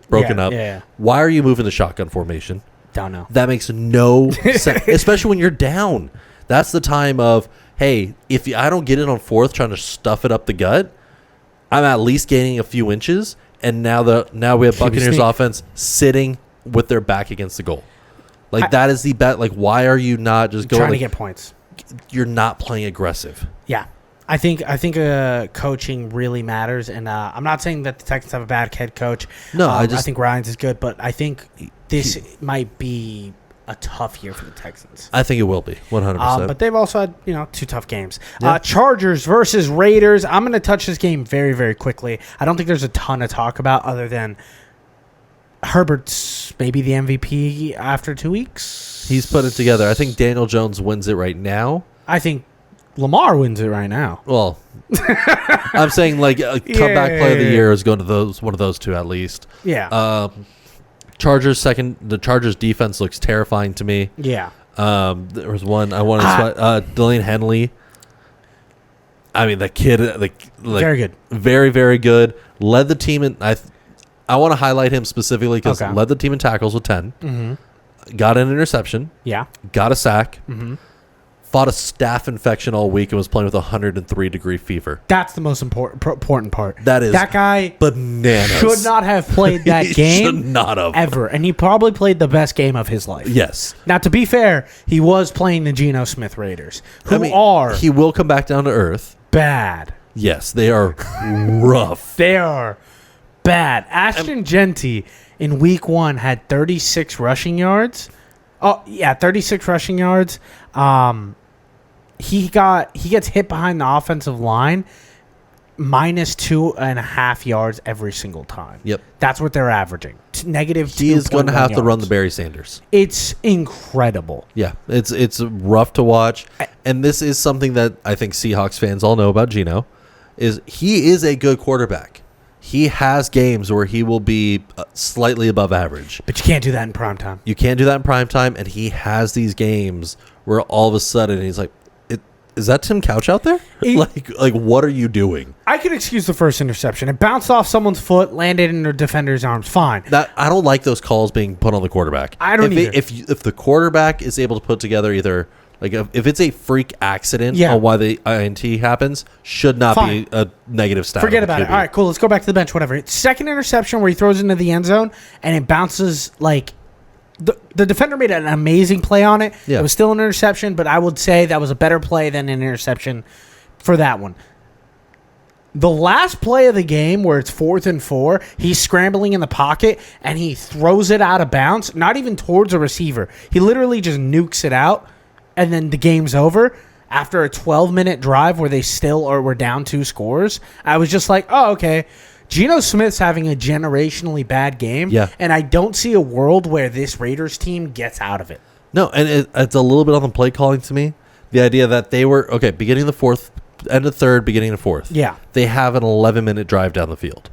broken up. Yeah. Why are you moving the shotgun formation? Don't know. That makes no sense, especially when you're down. That's the time of, hey, if I don't get it on 4th trying to stuff it up the gut, I'm at least gaining a few inches. And now we have Buccaneers offense sitting with their back against the goal. Like, that is the bet. Like, why are you not just going trying to get points? You're not playing aggressive. Yeah. I think coaching really matters, and I'm not saying that the Texans have a bad head coach. No, I think Ryans is good, but I think this might be a tough year for the Texans. I think it will be 100%. But they've also had 2 tough games. Yeah. Chargers versus Raiders. I'm going to touch this game very, very quickly. I don't think there's a ton to talk about other than Herbert's maybe the MVP after 2 weeks. He's put it together. I think Daniel Jones wins it right now. I think Lamar wins it right now. Well, I'm saying like a comeback play of the year is going to one of those 2 at least. Yeah. Chargers second. The Chargers defense looks terrifying to me. Yeah. There was one I wanted to Dwayne Henley. I mean, the kid, very good. Very, very good. Led the team in. I want to highlight him specifically because led the team in tackles with 10. Mm-hmm. Got an interception. Yeah. Got a sack. Mm-hmm. Fought a staph infection all week and was playing with a 103-degree fever. That's the most important part. That guy bananas. Should not have played that game. Should not have ever, and he probably played the best game of his life. Yes. Now, to be fair, he was playing the Geno Smith Raiders, who he will come back down to earth. Bad. Yes, they are rough. They are bad. Ashton Genty in week 1 had 36 rushing yards. Oh yeah, 36 rushing yards. He gets hit behind the offensive line, minus 2.5 yards every single time. Yep, that's what they're averaging. Negative. He is going to have to run the Barry Sanders. It's incredible. Yeah, it's rough to watch, and this is something that I think Seahawks fans all know about Geno. Is he is a good quarterback. He has games where he will be slightly above average. But you can't do that in primetime. You can't do that in primetime, and he has these games where all of a sudden he's like, is that Tim Couch out there? Like, what are you doing? I could excuse the first interception. It bounced off someone's foot, landed in their defender's arms. Fine. I don't like those calls being put on the quarterback. I don't either. If the quarterback is able to put together either... Like, if it's a freak accident on why the INT happens, should not be a negative stat. Forget about it. All right, cool. Let's go back to the bench, whatever. Second interception where he throws into the end zone, and it bounces like... The defender made an amazing play on it. Yeah. It was still an interception, but I would say that was a better play than an interception for that one. The last play of the game where it's 4th and 4, he's scrambling in the pocket, and he throws it out of bounds, not even towards a receiver. He literally just nukes it out. And then the game's over after a 12-minute drive where they still were down 2 scores. I was just like, oh, okay. Geno Smith's having a generationally bad game. Yeah. And I don't see a world where this Raiders team gets out of it. No, and it's a little bit on the play calling to me. The idea that they were, beginning of the 4th, end of 3rd, beginning of 4th. Yeah. They have an 11-minute drive down the field.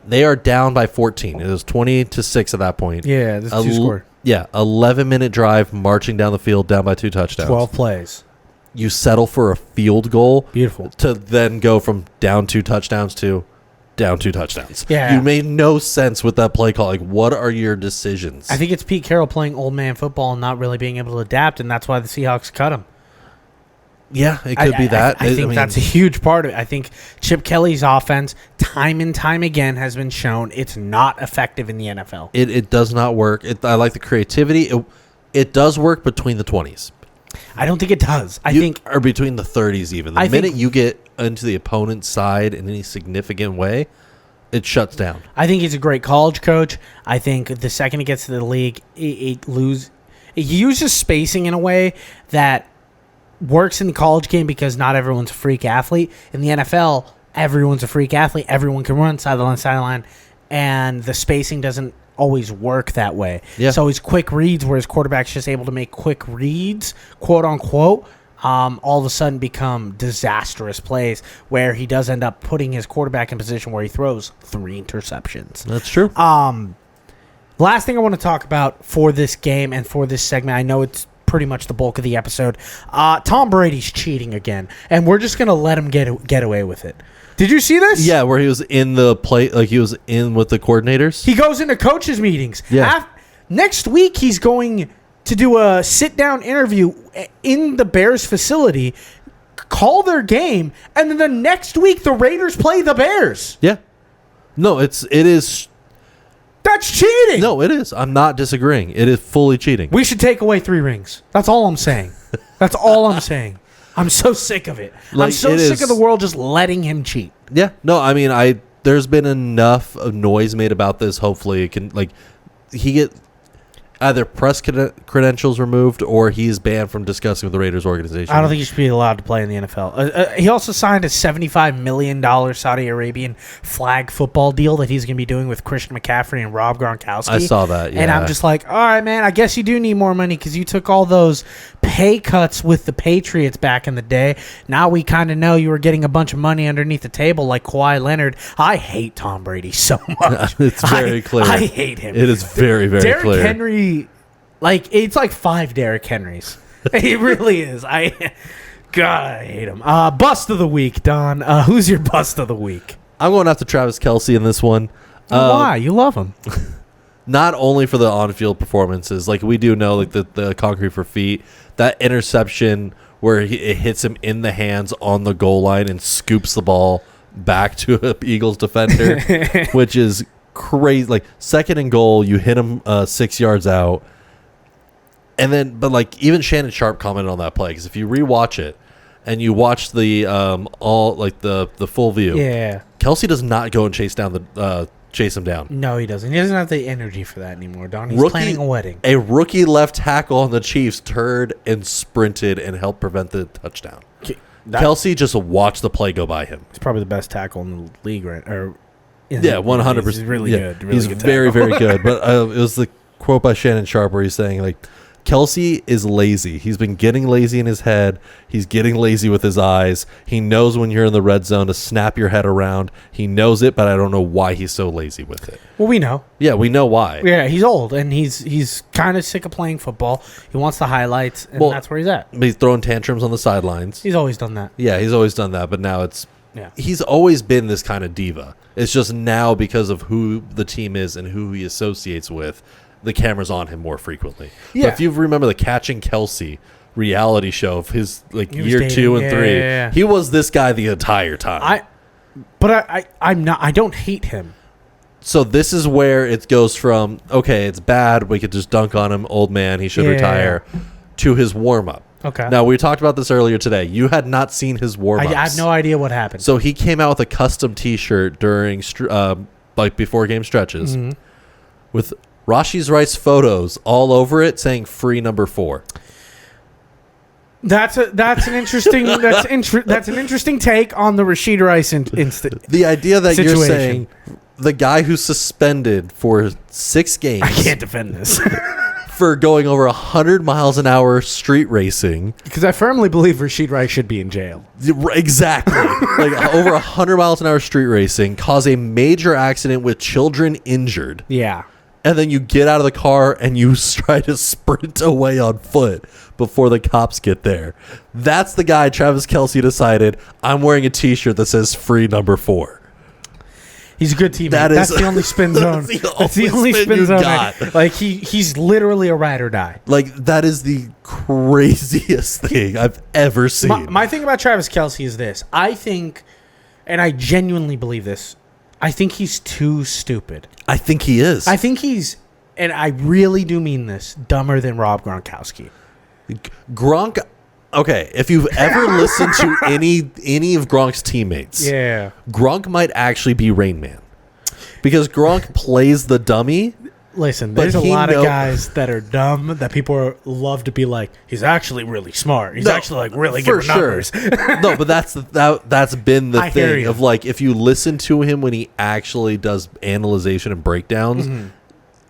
They are down by 14. It was 20-6 at that point. Yeah, this 2-score. Yeah, 11-minute drive, marching down the field, down by 2 touchdowns. 12 plays. You settle for a field goal. Beautiful. To then go from down 2 touchdowns to down 2 touchdowns. Yeah. You made no sense with that play call. Like, what are your decisions? I think it's Pete Carroll playing old man football and not really being able to adapt, and that's why the Seahawks cut him. Yeah, it could be that. I think that's a huge part of it. I think Chip Kelly's offense, time and time again, has been shown it's not effective in the NFL. It does not work. I like the creativity. It does work between the 20s. I don't think it does. Or between the 30s even. The minute you get into the opponent's side in any significant way, it shuts down. I think he's a great college coach. I think the second he gets to the league, he uses spacing in a way that works in the college game because not everyone's a freak athlete. In the NFL, everyone's a freak athlete. Everyone can run sideline, and the spacing doesn't always work that way. Yeah. So his quick reads, where his quarterback's just able to make quick reads, quote unquote, all of a sudden become disastrous plays where he does end up putting his quarterback in position where he throws 3 interceptions. That's true. Last thing I want to talk about for this game and for this segment, I know it's pretty much the bulk of the episode. Tom Brady's cheating again, and we're just going to let him get away with it. Did you see this? Yeah, where he was in the play, like he was in with the coordinators. He goes into coaches' meetings. Yeah. Next week, he's going to do a sit-down interview in the Bears facility, call their game, and then the next week, the Raiders play the Bears. Yeah. No, it is. That's cheating. No, it is. I'm not disagreeing. It is fully cheating. We should take away 3 rings. That's all I'm saying. That's all I'm saying. I'm so sick of it. I'm so sick of the world just letting him cheat. Yeah. No, I mean, there's been enough of noise made about this. Hopefully it can, he get either press credentials removed or he's banned from discussing with the Raiders organization. I don't think he should be allowed to play in the NFL. He also signed a $75 million Saudi Arabian flag football deal that he's going to be doing with Christian McCaffrey and Rob Gronkowski. I saw that, yeah. And I'm just like, all right, man, I guess you do need more money because you took all those pay cuts with the Patriots back in the day. Now we kind of know you were getting a bunch of money underneath the table like Kawhi Leonard. I hate Tom Brady so much. It's very clear. I hate him. It is very, very Derrick clear. Henry Like, it's like 5 Derrick Henrys. It really is. God, I hate him. Bust of the week, Don. Who's your bust of the week? I'm going after Travis Kelce in this one. Why? You love him. Not only for the on-field performances, like we do know, like the concrete for feet, that interception where it hits him in the hands on the goal line and scoops the ball back to an Eagles defender, which is crazy. Like, second and goal, you hit him 6 yards out. And then, but like, even Shannon Sharp commented on that play, because if you rewatch it and you watch the the full view, Yeah. Kelce does not go and chase him down. No, he doesn't. He doesn't have the energy for that anymore, Don. He's planning a wedding. A rookie left tackle on the Chiefs turned and sprinted and helped prevent the touchdown. Kelce just watched the play go by him. He's probably the best tackle in the league, right? Yeah, 100%. He's really good. Really he's good very, tackle. very good. But it was the quote by Shannon Sharp where he's saying, like, Kelce is lazy. He's been getting lazy in his head. He's getting lazy with his eyes. He knows when you're in the red zone to snap your head around. He knows it, but I don't know why he's so lazy with it. Well, we know. Yeah, we know why. Yeah, he's old, and he's kind of sick of playing football. He wants the highlights, and that's where he's at. He's throwing tantrums on the sidelines. He's always done that. Yeah, he's always done that, but now he's always been this kind of diva. It's just now because of who the team is and who he associates with, the camera's on him more frequently. Yeah. But if you remember the Catching Kelce reality show of his year dating. 2 and 3, Yeah. he was this guy the entire time. I'm not. I don't hate him. So this is where it goes from, okay, it's bad, we could just dunk on him, old man, he should retire, to his warm-up. Okay. Now, we talked about this earlier today. You had not seen his warm-ups. I have no idea what happened. So he came out with a custom T-shirt during before game stretches with Rashi's Rice photos all over it saying "free number 4." That's an interesting that's an interesting take on the Rashid Rice instant. The idea that situation. you're saying the guy who's suspended for 6 games, I can't defend this for going over 100 miles an hour street racing, because I firmly believe Rashid Rice should be in jail. Exactly. Like over 100 miles an hour street racing, cause a major accident with children injured. Yeah. And then you get out of the car and you try to sprint away on foot before the cops get there. That's the guy Travis Kelce decided, I'm wearing a T-shirt that says "free number 4." He's a good teammate. That's the only spin zone. That's the only spin zone. Like he's literally a ride or die. Like, that is the craziest thing I've ever seen. My thing about Travis Kelce is this. I think, and I genuinely believe this, I think he's too stupid. I think he is. I think he's, and I really do mean this, dumber than Rob Gronkowski. Gronk. Okay, if you've ever listened to any of Gronk's teammates, Yeah. Gronk might actually be Rain Man, because Gronk plays the dummy. Listen, But there's a he lot of guys that are dumb that people love to be like, he's actually really smart. He's actually like really good for at numbers. Sure. No, but that's been the I hear thing you. of, like, if you listen to him when he actually does analyzation and breakdowns,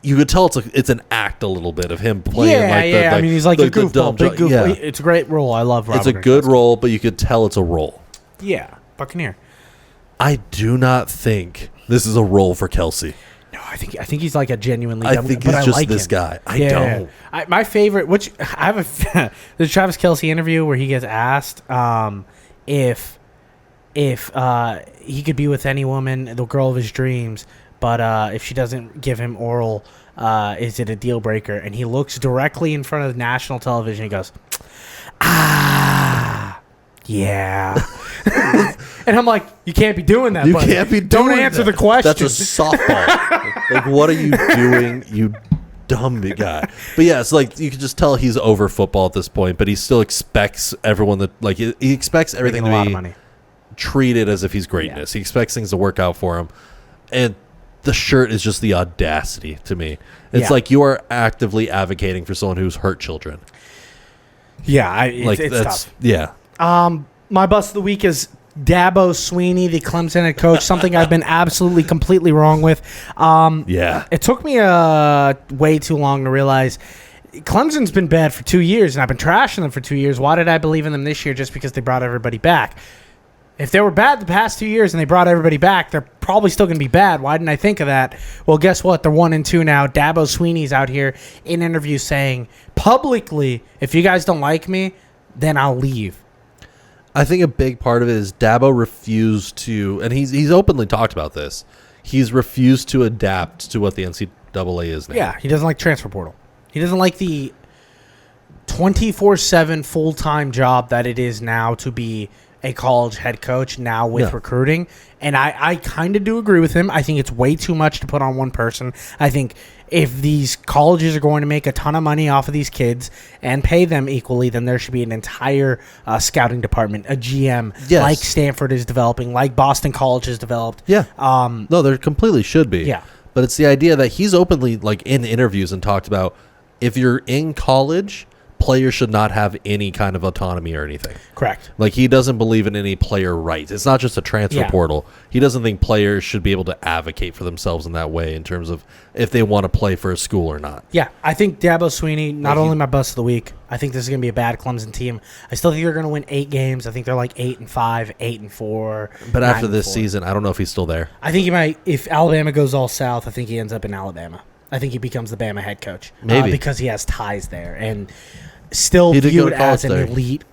you could tell it's an act a little bit of him playing. Yeah. I mean, he's like a goofball, big goofball. Yeah. It's a great role. I love Robert. It's a good role, but you could tell it's a role. Yeah, Buccaneer. I do not think this is a role for Kelce. No, I think he's like a genuinely I dumb think guy, but he's I just like this him. guy. I don't. My favorite, which I have the Travis Kelce interview where he gets asked if he could be with any woman, the girl of his dreams, but if she doesn't give him oral, is it a deal breaker? And he looks directly in front of national television. He goes, yeah. And I'm like, you can't be doing that. You buddy. can't be doing Don't answer that. the question. That's a softball. Like, what are you doing, you dumb guy? But yeah, it's like you can just tell he's over football at this point, but he still expects everyone that, like, he expects everything Making a lot to of be money. treated as if he's greatness. He expects things to work out for him. And the shirt is just the audacity to me. It's like you are actively advocating for someone who's hurt children. Yeah, it's that's tough. Yeah. My bust of the week is Dabo Sweeney, the Clemson head coach, something I've been absolutely, completely wrong with. Yeah. It took me way too long to realize Clemson's been bad for 2 years, and I've been trashing them for 2 years. Why did I believe in them this year just because they brought everybody back? If they were bad the past 2 years and they brought everybody back, they're probably still going to be bad. Why didn't I think of that? Well, guess what? They're 1-2 now. Dabo Swinney's out here in interviews saying publicly, if you guys don't like me, then I'll leave. I think a big part of it is Dabo refused to, and he's openly talked about this. He's refused to adapt to what the NCAA is now. Yeah, he doesn't like transfer portal. He doesn't like the 24/7 full-time job that it is now to be a college head coach now with recruiting. And I kind of do agree with him. I think it's way too much to put on one person. I think if these colleges are going to make a ton of money off of these kids and pay them equally, then there should be an entire scouting department, a GM, like Stanford is developing, like Boston College has developed. Yeah. No, there completely should be. Yeah. But it's the idea that he's openly, like, in interviews and talked about if you're in college, players should not have any kind of autonomy or anything. Correct. Like, he doesn't believe in any player rights. It's not just a transfer portal. He doesn't think players should be able to advocate for themselves in that way in terms of if they want to play for a school or not. Yeah, I think Dabo Swinney, not only my bust of the week, I think this is going to be a bad Clemson team. I still think they're going to win 8 games. I think they're like 8-5, 8-4. But after this season, I don't know if he's still there. I think he might, if Alabama goes all south, I think he ends up in Alabama. I think he becomes the Bama head coach. Maybe. Because he has ties there and still viewed as an elite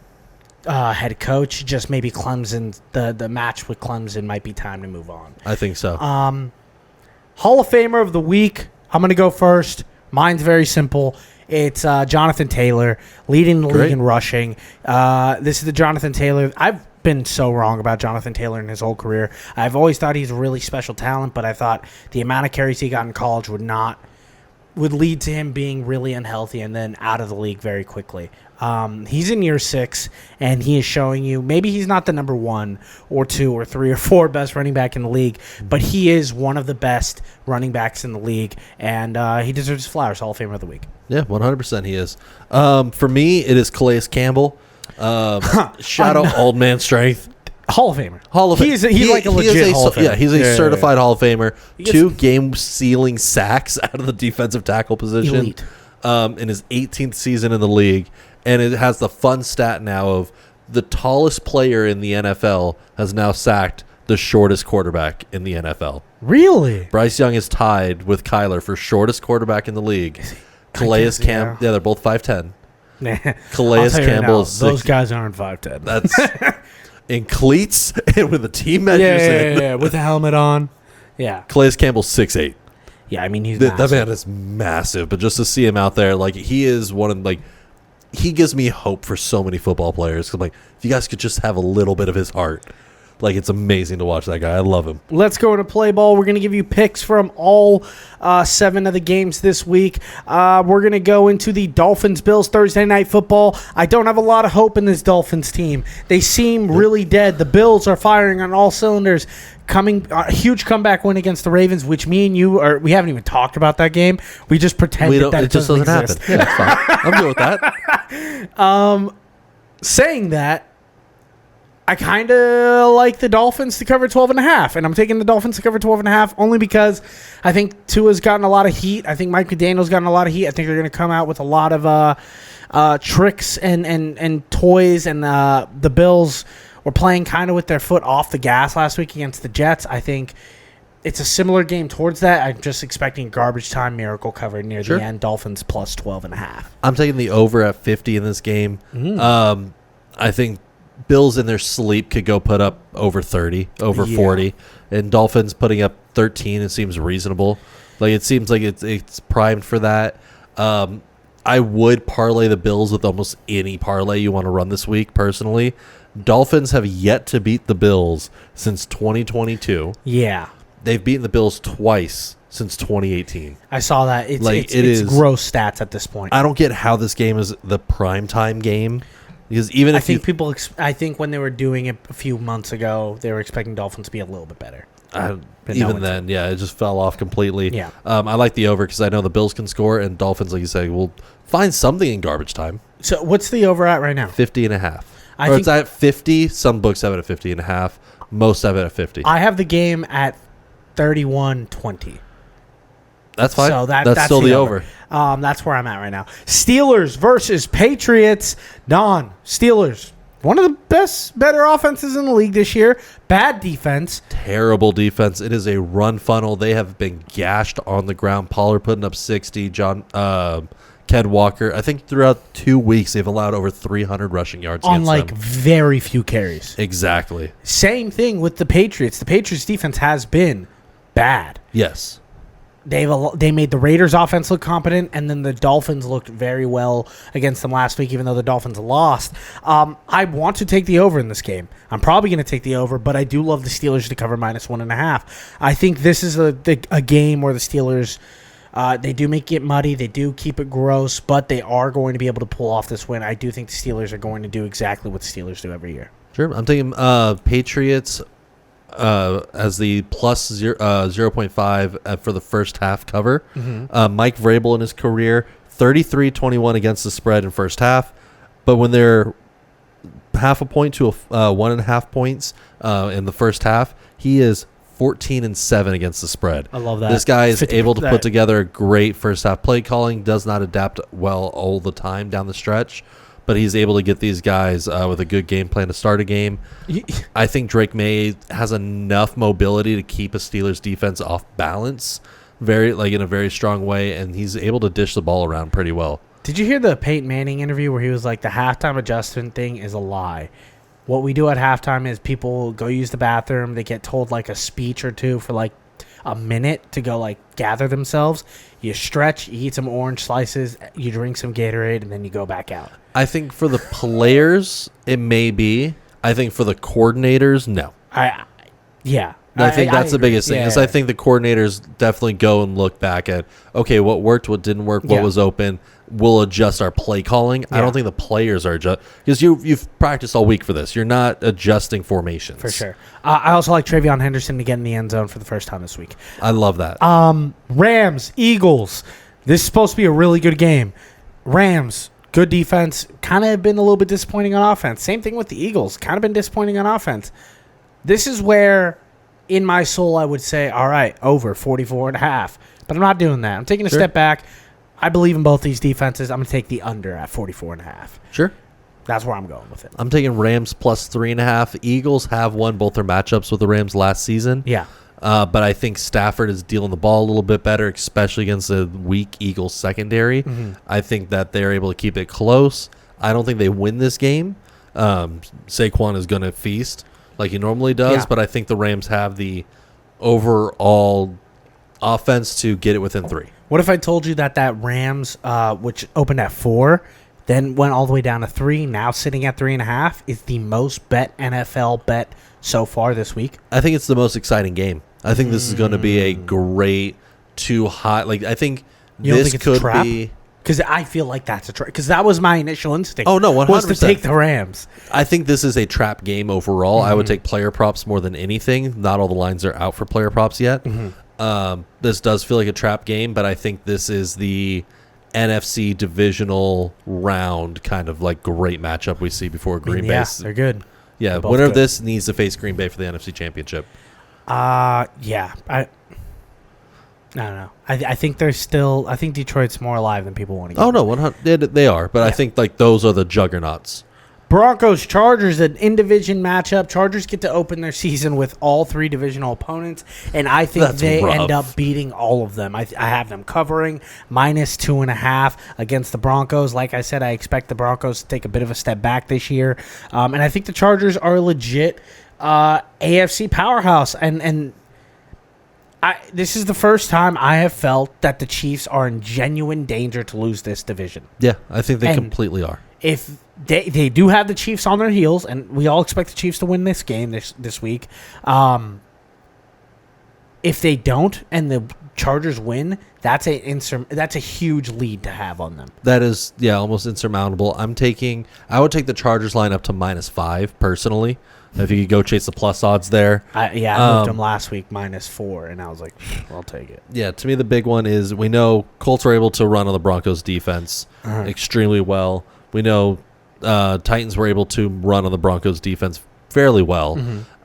head coach. Just maybe Clemson, the match with Clemson might be time to move on. I think so. Hall of Famer of the week. I'm going to go first. Mine's very simple. It's Jonathan Taylor, leading the league in rushing. This is the Jonathan Taylor. I've been so wrong about Jonathan Taylor in his whole career. I've always thought he's a really special talent, but I thought the amount of carries he got in college would lead to him being really unhealthy and then out of the league very quickly. He's in year 6, and he is showing you maybe he's not the number 1 or 2 or 3 or 4 best running back in the league, but he is one of the best running backs in the league, and he deserves his flowers. Hall of Famer of the week. Yeah, 100% he is. For me, it is Calais Campbell. Shout out old man strength. Hall of Famer. He's like a legit Hall of Famer. Yeah, he's a certified Hall of Famer. 2 game-sealing sacks out of the defensive tackle position. Elite. In his 18th season in the league. And it has the fun stat now of the tallest player in the NFL has now sacked the shortest quarterback in the NFL. Really? Bryce Young is tied with Kyler for shortest quarterback in the league. Calais Campbell. Yeah, they're both 5'10". Calais Campbell is 6. Those guys aren't 5'10". That's in cleats and with the team measures. Yeah, with the helmet on. Yeah. Calais Campbell's 6'8". Yeah, I mean, he's that man is massive, but just to see him out there, like, he is one of, like, he gives me hope for so many football players. 'Cause I'm like, if you guys could just have a little bit of his heart, like, it's amazing to watch that guy. I love him. Let's go into play ball. We're going to give you picks from all 7 of the games this week. We're going to go into the Dolphins-Bills Thursday Night Football. I don't have a lot of hope in this Dolphins team. They seem really dead. The Bills are firing on all cylinders. A huge comeback win against the Ravens, which me and you we haven't even talked about that game. We just pretended that it just doesn't exist. Happen. Yeah, that's fine. I'm good with that. Saying that, I kind of like the Dolphins to cover 12.5, and I'm taking the Dolphins to cover 12.5 only because I think Tua's gotten a lot of heat. I think Mike McDaniel's gotten a lot of heat. I think they're going to come out with a lot of tricks and toys, and the Bills were playing kind of with their foot off the gas last week against the Jets. I think it's a similar game towards that. I'm just expecting garbage time miracle cover near the end. Dolphins plus 12.5. I'm taking the over at 50 in this game. I think Bills in their sleep could go put up over 30, over 40, and Dolphins putting up 13. It seems reasonable. Like, it seems like it's primed for that. I would parlay the Bills with almost any parlay you want to run this week, personally. Dolphins have yet to beat the Bills since 2022. Yeah. They've beaten the Bills twice since 2018. I saw that. It's is gross stats at this point. I don't get how this game is the primetime game. Because even if I think when they were doing it a few months ago, they were expecting Dolphins to be a little bit better. Even then, it just fell off completely. Yeah. I like the over because I know the Bills can score, and Dolphins, like you say, will find something in garbage time. So what's the over at right now? 50.5. It's at 50. Some books have it at 50.5. Most have it at 50. I have the game at 31-20. That's fine. So that's still the over. That's where I'm at right now. Steelers versus Patriots. Don, Steelers. one of the better offenses in the league this year. Bad defense. Terrible defense. It is a run funnel. They have been gashed on the ground. Pollard putting up 60. Ken Walker. I think throughout 2 weeks they've allowed over 300 rushing yards on against them. Very few carries. Exactly. Same thing with the Patriots. The Patriots defense has been bad. Yes. They made the Raiders offense look competent, and then the Dolphins looked very well against them last week, even though the Dolphins lost. I want to take the over in this game. I'm probably going to take the over, but I do love the Steelers to cover -1.5. I think this is a game where the Steelers, they do make it muddy. They do keep it gross, but they are going to be able to pull off this win. I do think the Steelers are going to do exactly what the Steelers do every year. Sure. I'm taking Patriots as the plus 0.5 for the first half cover. Mike Vrabel in his career, 33-21 against the spread in first half. But when they're half a point to 1.5 points in the first half, he is 14-7 against the spread. I love that. This guy is able to put together a great first half play calling, does not adapt well all the time down the stretch, but he's able to get these guys with a good game plan to start a game. I think Drake May has enough mobility to keep a Steelers defense off balance in a very strong way, and he's able to dish the ball around pretty well. Did you hear the Peyton Manning interview where he was like, the halftime adjustment thing is a lie? What we do at halftime is people go use the bathroom. They get told like a speech or two for like a minute to go like gather themselves. You stretch, you eat some orange slices, you drink some Gatorade, and then you go back out. I think for the players, it may be. I think for the coordinators, no. I think that's the biggest thing. I think the coordinators definitely go and look back at, okay, what worked, what didn't work, what was open. We'll adjust our play calling. I don't think the players are because you've practiced all week for this. You're not adjusting formations for sure. I also like Travion Henderson to get in the end zone for the first time this week. I love that. Rams, Eagles. This is supposed to be a really good game. Rams, good defense. Kind of been a little bit disappointing on offense. Same thing with the Eagles. Kind of been disappointing on offense. This is where, in my soul, I would say, all right, over 44.5. But I'm not doing that. I'm taking a step back. I believe in both these defenses. I'm going to take the under at 44.5. Sure. That's where I'm going with it. I'm taking Rams plus 3.5. Eagles have won both their matchups with the Rams last season. Yeah. But I think Stafford is dealing the ball a little bit better, especially against a weak Eagles secondary. I think that they're able to keep it close. I don't think they win this game. Saquon is going to feast like he normally does, but I think the Rams have the overall offense to get it within 3. What if I told you that Rams, which opened at 4, then went all the way down to 3, now sitting at 3.5, is the most bet NFL bet so far this week? I think it's the most exciting game. I think this is going to be a great too high. Like I think this could be. Because I feel like that's a trap. Because that was my initial instinct. Oh, no, 100%. Was to take the Rams. I think this is a trap game overall. I would take player props more than anything. Not all the lines are out for player props yet. This does feel like a trap game, but I think this is the NFC divisional round kind of like great matchup we see before Green Bay. Yeah, they're good. Yeah, winner of this needs to face Green Bay for the NFC Championship. Yeah. I don't know. I think they're still. I think Detroit's more alive than people want to. Oh no, 100. They are, but I think like those are the juggernauts. Broncos Chargers, an in-division matchup. Chargers get to open their season with all 3 divisional opponents, and I think they end up beating all of them. I have them covering -2.5 against the Broncos. Like I said, I expect the Broncos to take a bit of a step back this year, and I think the Chargers are a legit AFC powerhouse. And this is the first time I have felt that the Chiefs are in genuine danger to lose this division. Yeah, I think they completely are. If they do have the Chiefs on their heels, and we all expect the Chiefs to win this game this week. If they don't and the Chargers win, that's a huge lead to have on them. That is, almost insurmountable. I would take the Chargers line up to -5 personally. If you could go chase the plus odds there. I moved them last week -4, and I was like, I'll take it. Yeah, to me the big one is we know Colts are able to run on the Broncos defense extremely well. We know Titans were able to run on the Broncos defense fairly well.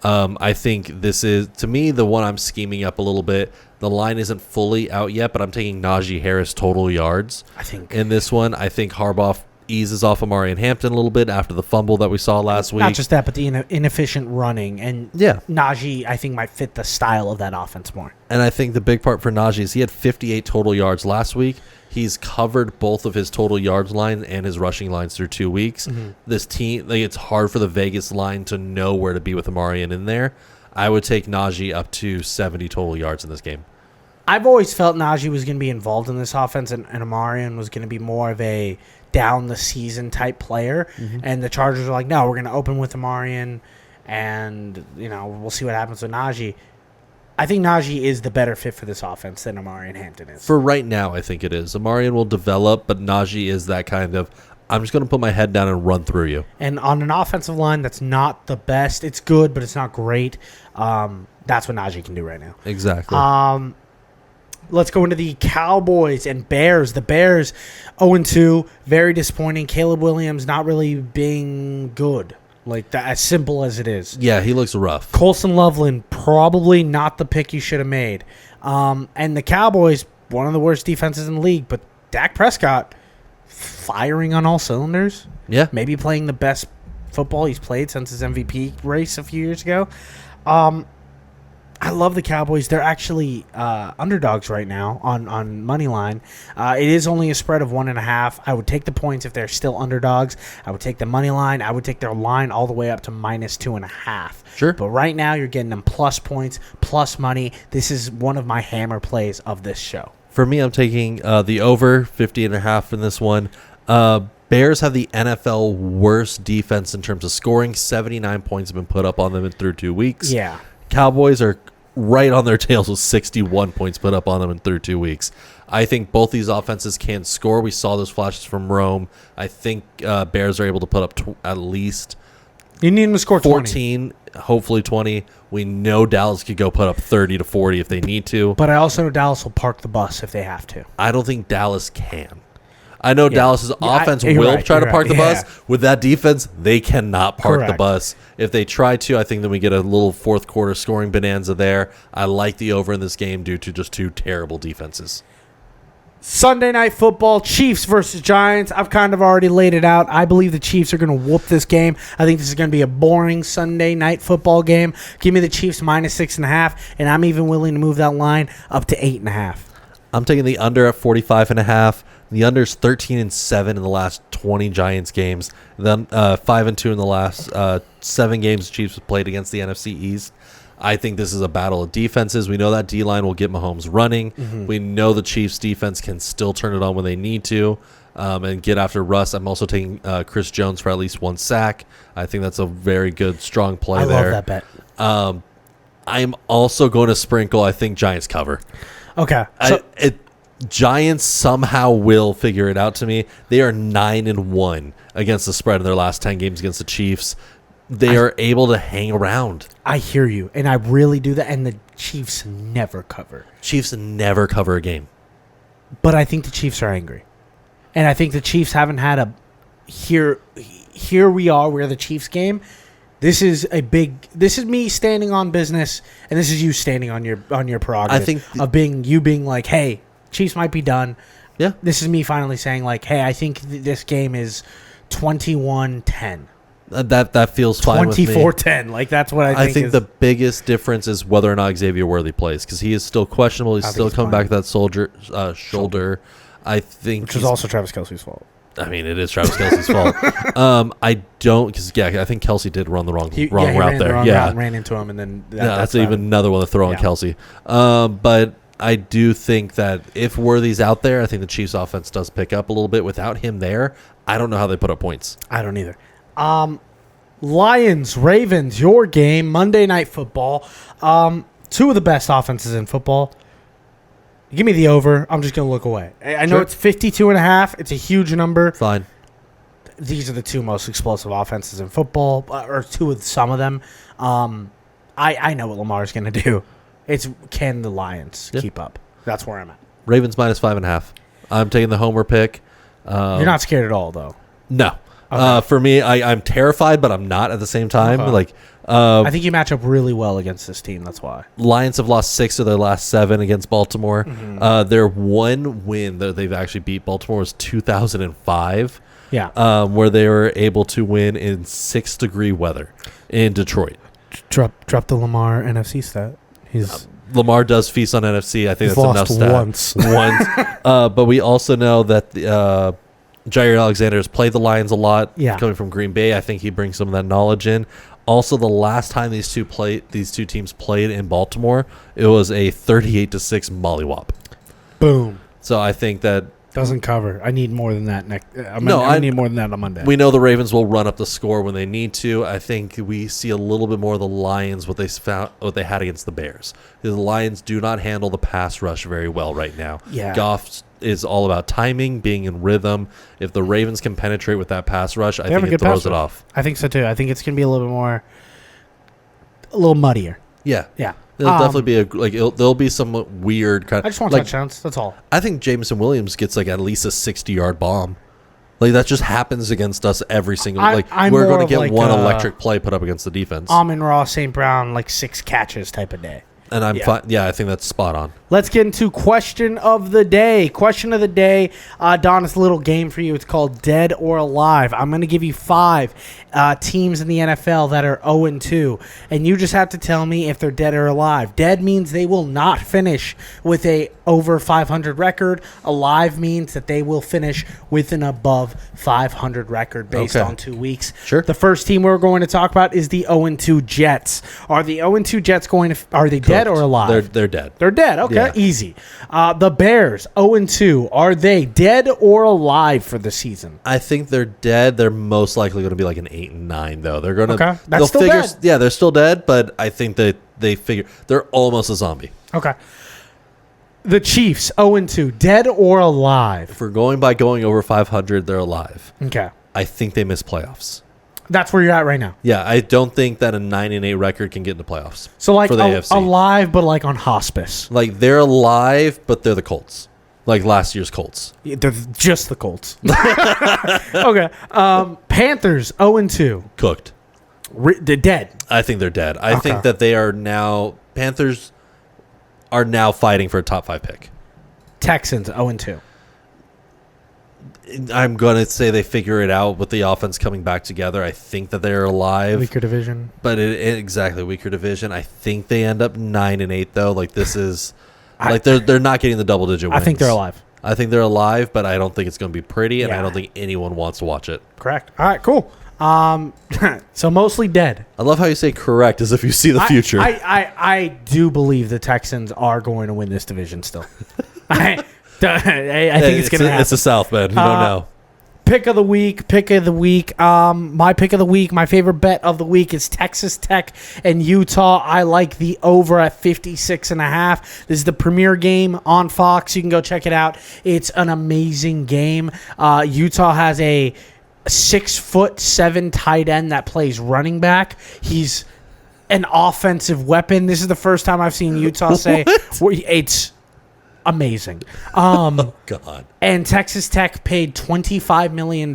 I think this is, to me, the one I'm scheming up a little bit. The line isn't fully out yet, but I'm taking Najee Harris total yards. I think in this one, I think Harbaugh eases off Amari and Hampton a little bit after the fumble that we saw last week. Not just that, but the inefficient running. And Najee, I think, might fit the style of that offense more. And I think the big part for Najee is he had 58 total yards last week. He's covered both of his total yards line and his rushing lines through 2 weeks. This team, it's hard for the Vegas line to know where to be with Amari in there. I would take Najee up to 70 total yards in this game. I've always felt Najee was going to be involved in this offense, and Amarian was going to be more of a down-the-season type player. And the Chargers are like, no, we're going to open with Amarian, and we'll see what happens with Najee. I think Najee is the better fit for this offense than Amarian Hampton is. For right now, I think it is. Amarian will develop, but Najee is that kind of, I'm just going to put my head down and run through you. And on an offensive line that's not the best, it's good, but it's not great. That's what Najee can do right now. Exactly. Let's go into the Cowboys and Bears. The Bears 0-2, very disappointing. Caleb Williams not really being good, like that, as simple as it is. Yeah, he looks rough. Colson Loveland, probably not the pick you should have made. And the Cowboys, one of the worst defenses in the league, but Dak Prescott firing on all cylinders. Yeah. Maybe playing the best football he's played since his MVP race a few years ago. I love the Cowboys. They're actually underdogs right now on money line. It is only a spread of 1.5. I would take the points if they're still underdogs. I would take the money line. I would take their line all the way up to -2.5. Sure. But right now you're getting them plus points, plus money. This is one of my hammer plays of this show. For me, I'm taking the over 50.5 in this one. Bears have the NFL worst defense in terms of scoring. 79 points have been put up on them through 2 weeks. Yeah. Cowboys are right on their tails with 61 points put up on them through 2 weeks. I think both these offenses can score. We saw those flashes from Rome. I think Bears are able to put up at least you need them to score 14, 20. Hopefully 20. We know Dallas could go put up 30 to 40 if they need to. But I also know Dallas will park the bus if they have to. I don't think Dallas can. I know Dallas's offense will try to park the bus. With that defense, they cannot park the bus. If they try to, I think then we get a little fourth quarter scoring bonanza there. I like the over in this game due to just two terrible defenses. Sunday Night Football, Chiefs versus Giants. I've kind of already laid it out. I believe the Chiefs are going to whoop this game. I think this is going to be a boring Sunday Night Football game. Give me the Chiefs -6.5, and I'm even willing to move that line up to 8.5. I'm taking the under at 45.5. The under's 13-7 in the last 20 Giants games. Then 5-2 in the last 7 games the Chiefs have played against the NFC East. I think this is a battle of defenses. We know that D-line will get Mahomes running. We know the Chiefs' defense can still turn it on when they need to and get after Russ. I'm also taking Chris Jones for at least 1 sack. I think that's a very good, strong play there. I love that bet. I'm also going to sprinkle, I think, Giants cover. Okay. Giants somehow will figure it out to me. They are 9-1 against the spread in their last 10 games against the Chiefs. They are able to hang around. I hear you, and I really do that, and the Chiefs never cover. Chiefs never cover a game. But I think the Chiefs are angry. And I think the Chiefs haven't had a... Here we are, we're the Chiefs game. This is me standing on business, and this is you standing on your prerogative. I think you being like, hey, Chiefs might be done. Yeah. This is me finally saying, like, hey, I think this game is 21-10. That feels fine with me. 24-10. Like, that's what I think. I think the biggest difference is whether or not Xavier Worthy plays, because he is still questionable. He's still coming back with that shoulder. I think, which is also Travis Kelce's fault. I mean, it is Travis Kelce's fault. I don't, because I think Kelce did run the wrong route there. Ran into him, and then that's even another one to throw on Kelce. But I do think that if Worthy's out there, I think the Chiefs' offense does pick up a little bit. Without him there, I don't know how they put up points. I don't either. Lions, Ravens, your game, Monday Night Football. Two of the best offenses in football. Give me the over. I'm just going to look away. I know it's 52.5. It's a huge number. Fine. These are the two most explosive offenses in football, or some of them. I know what Lamar's going to do. Can the Lions keep up? That's where I'm at. Ravens -5.5. I'm taking the homer pick. You're not scared at all, though. No. Okay. For me, I'm terrified, but I'm not at the same time. Okay. I think you match up really well against this team. That's why. Lions have lost 6 of their last 7 against Baltimore. Their one win that they've actually beat Baltimore was 2005. Yeah. where they were able to win in 6-degree weather in Detroit. Drop the Lamar NFC stat. He's Lamar does feast on NFC. I think he's that's enough lost stat. Once. But we also know that Jair Alexander has played the Lions a lot. Yeah. Coming from Green Bay, I think he brings some of that knowledge in. Also, the last time these two teams played in Baltimore, it was a 38-6 mollywop. boom. So I think that Doesn't cover. I need more than that I need more than that on Monday. we know the Ravens will run up the score when they need to. I think we see a little bit more of the Lions what they had against the Bears. The Lions do not handle the pass rush very well right now. Yeah. Goff is all about timing, being in rhythm. If the Ravens can penetrate with that pass rush, I think it throws it off. I think so too. I think it's going to be a little muddier. Yeah. Yeah. There'll definitely be there'll be some weird kind of. I just want touchdowns. That's all. I think Jameson Williams gets at least a 60-yard bomb. That just happens against us every single. We're going to get one electric play put up against the defense. Amon-Ra St. Brown 6 catches type of day. And I'm fine. Yeah, I think that's spot on. Let's get into question of the day. Question of the day, Don, it's a little game for you. It's called Dead or Alive. I'm going to give you 5 teams in the NFL that are 0-2, and you just have to tell me if they're dead or alive. Dead means they will not finish with a over 500 record. Alive means that they will finish with an above 500 record based on 2 weeks. Sure. The first team we're going to talk about is the 0-2 Jets. Are the 0-2 Jets are they dead or alive? They're dead. They're dead. Okay, Yeah. easy. The Bears, 0-2. Are they dead or alive for the season? I think they're dead. They're most likely going to be like an 8-9 though. They're going to. Okay. That's still dead. Yeah, they're still dead, but I think that they figure they're almost a zombie. Okay. The Chiefs, 0-2. Dead or alive? If we're going over 500, they're alive. Okay. I think they miss playoffs. That's where you're at right now. Yeah, I don't think that a 9-8 record can get into playoffs. So for the AFC. Alive, but on hospice. They're alive, but they're the Colts. Last year's Colts. Yeah, they're just the Colts. Okay. Panthers, 0-2. Cooked. They're dead. I think they're dead. I think that they are now. Panthers are now fighting for a top 5 pick. Texans, 0-2. I'm going to say they figure it out with the offense coming back together. I think that they're alive. Weaker division. But exactly, weaker division. I think they end up 9-8 though. This is they're not getting the double-digit wins. I think they're alive. I think they're alive, but I don't think it's going to be pretty, and Yeah. I don't think anyone wants to watch it. Correct. All right, cool. So mostly dead. I love how you say correct as if you see the future. I do believe the Texans are going to win this division still. I think it's going to happen. It's the South, man. You don't know. Pick of the week. My pick of the week, my favorite bet of the week is Texas Tech and Utah. I like the over at 56.5. This is the premier game on Fox. You can go check it out. It's an amazing game. Utah has a 6'7" tight end that plays running back. He's an offensive weapon. This is the first time I've seen Utah say it's amazing. God. And Texas Tech paid $25 million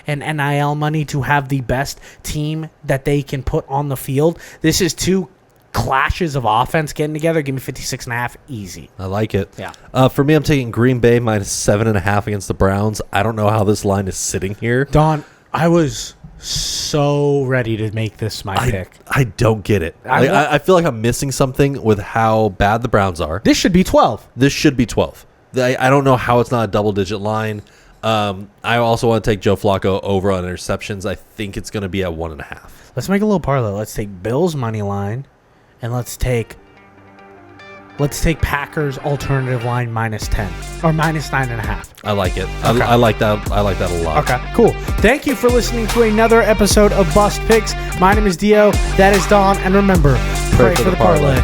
in NIL money to have the best team that they can put on the field. This is 2 clashes of offense getting together. Give me 56.5 easy. I like it. Yeah. For me, I'm taking Green Bay minus 7.5 against the Browns. I don't know how this line is sitting here. Don, I was so ready to make this my pick. I don't get it. I feel like I'm missing something with how bad the Browns are. This should be 12. This should be 12. I don't know how it's not a double-digit line. I also want to take Joe Flacco over on interceptions. I think it's going to be at 1.5. Let's make a little parlay. Let's take Bills money line, and let's take Packers alternative line minus 10 or minus 9.5. I like it. Okay. I like that. I like that a lot. Okay, cool. Thank you for listening to another episode of Bust Picks. My name is Dio. That is Don. And remember, pray for the parlay.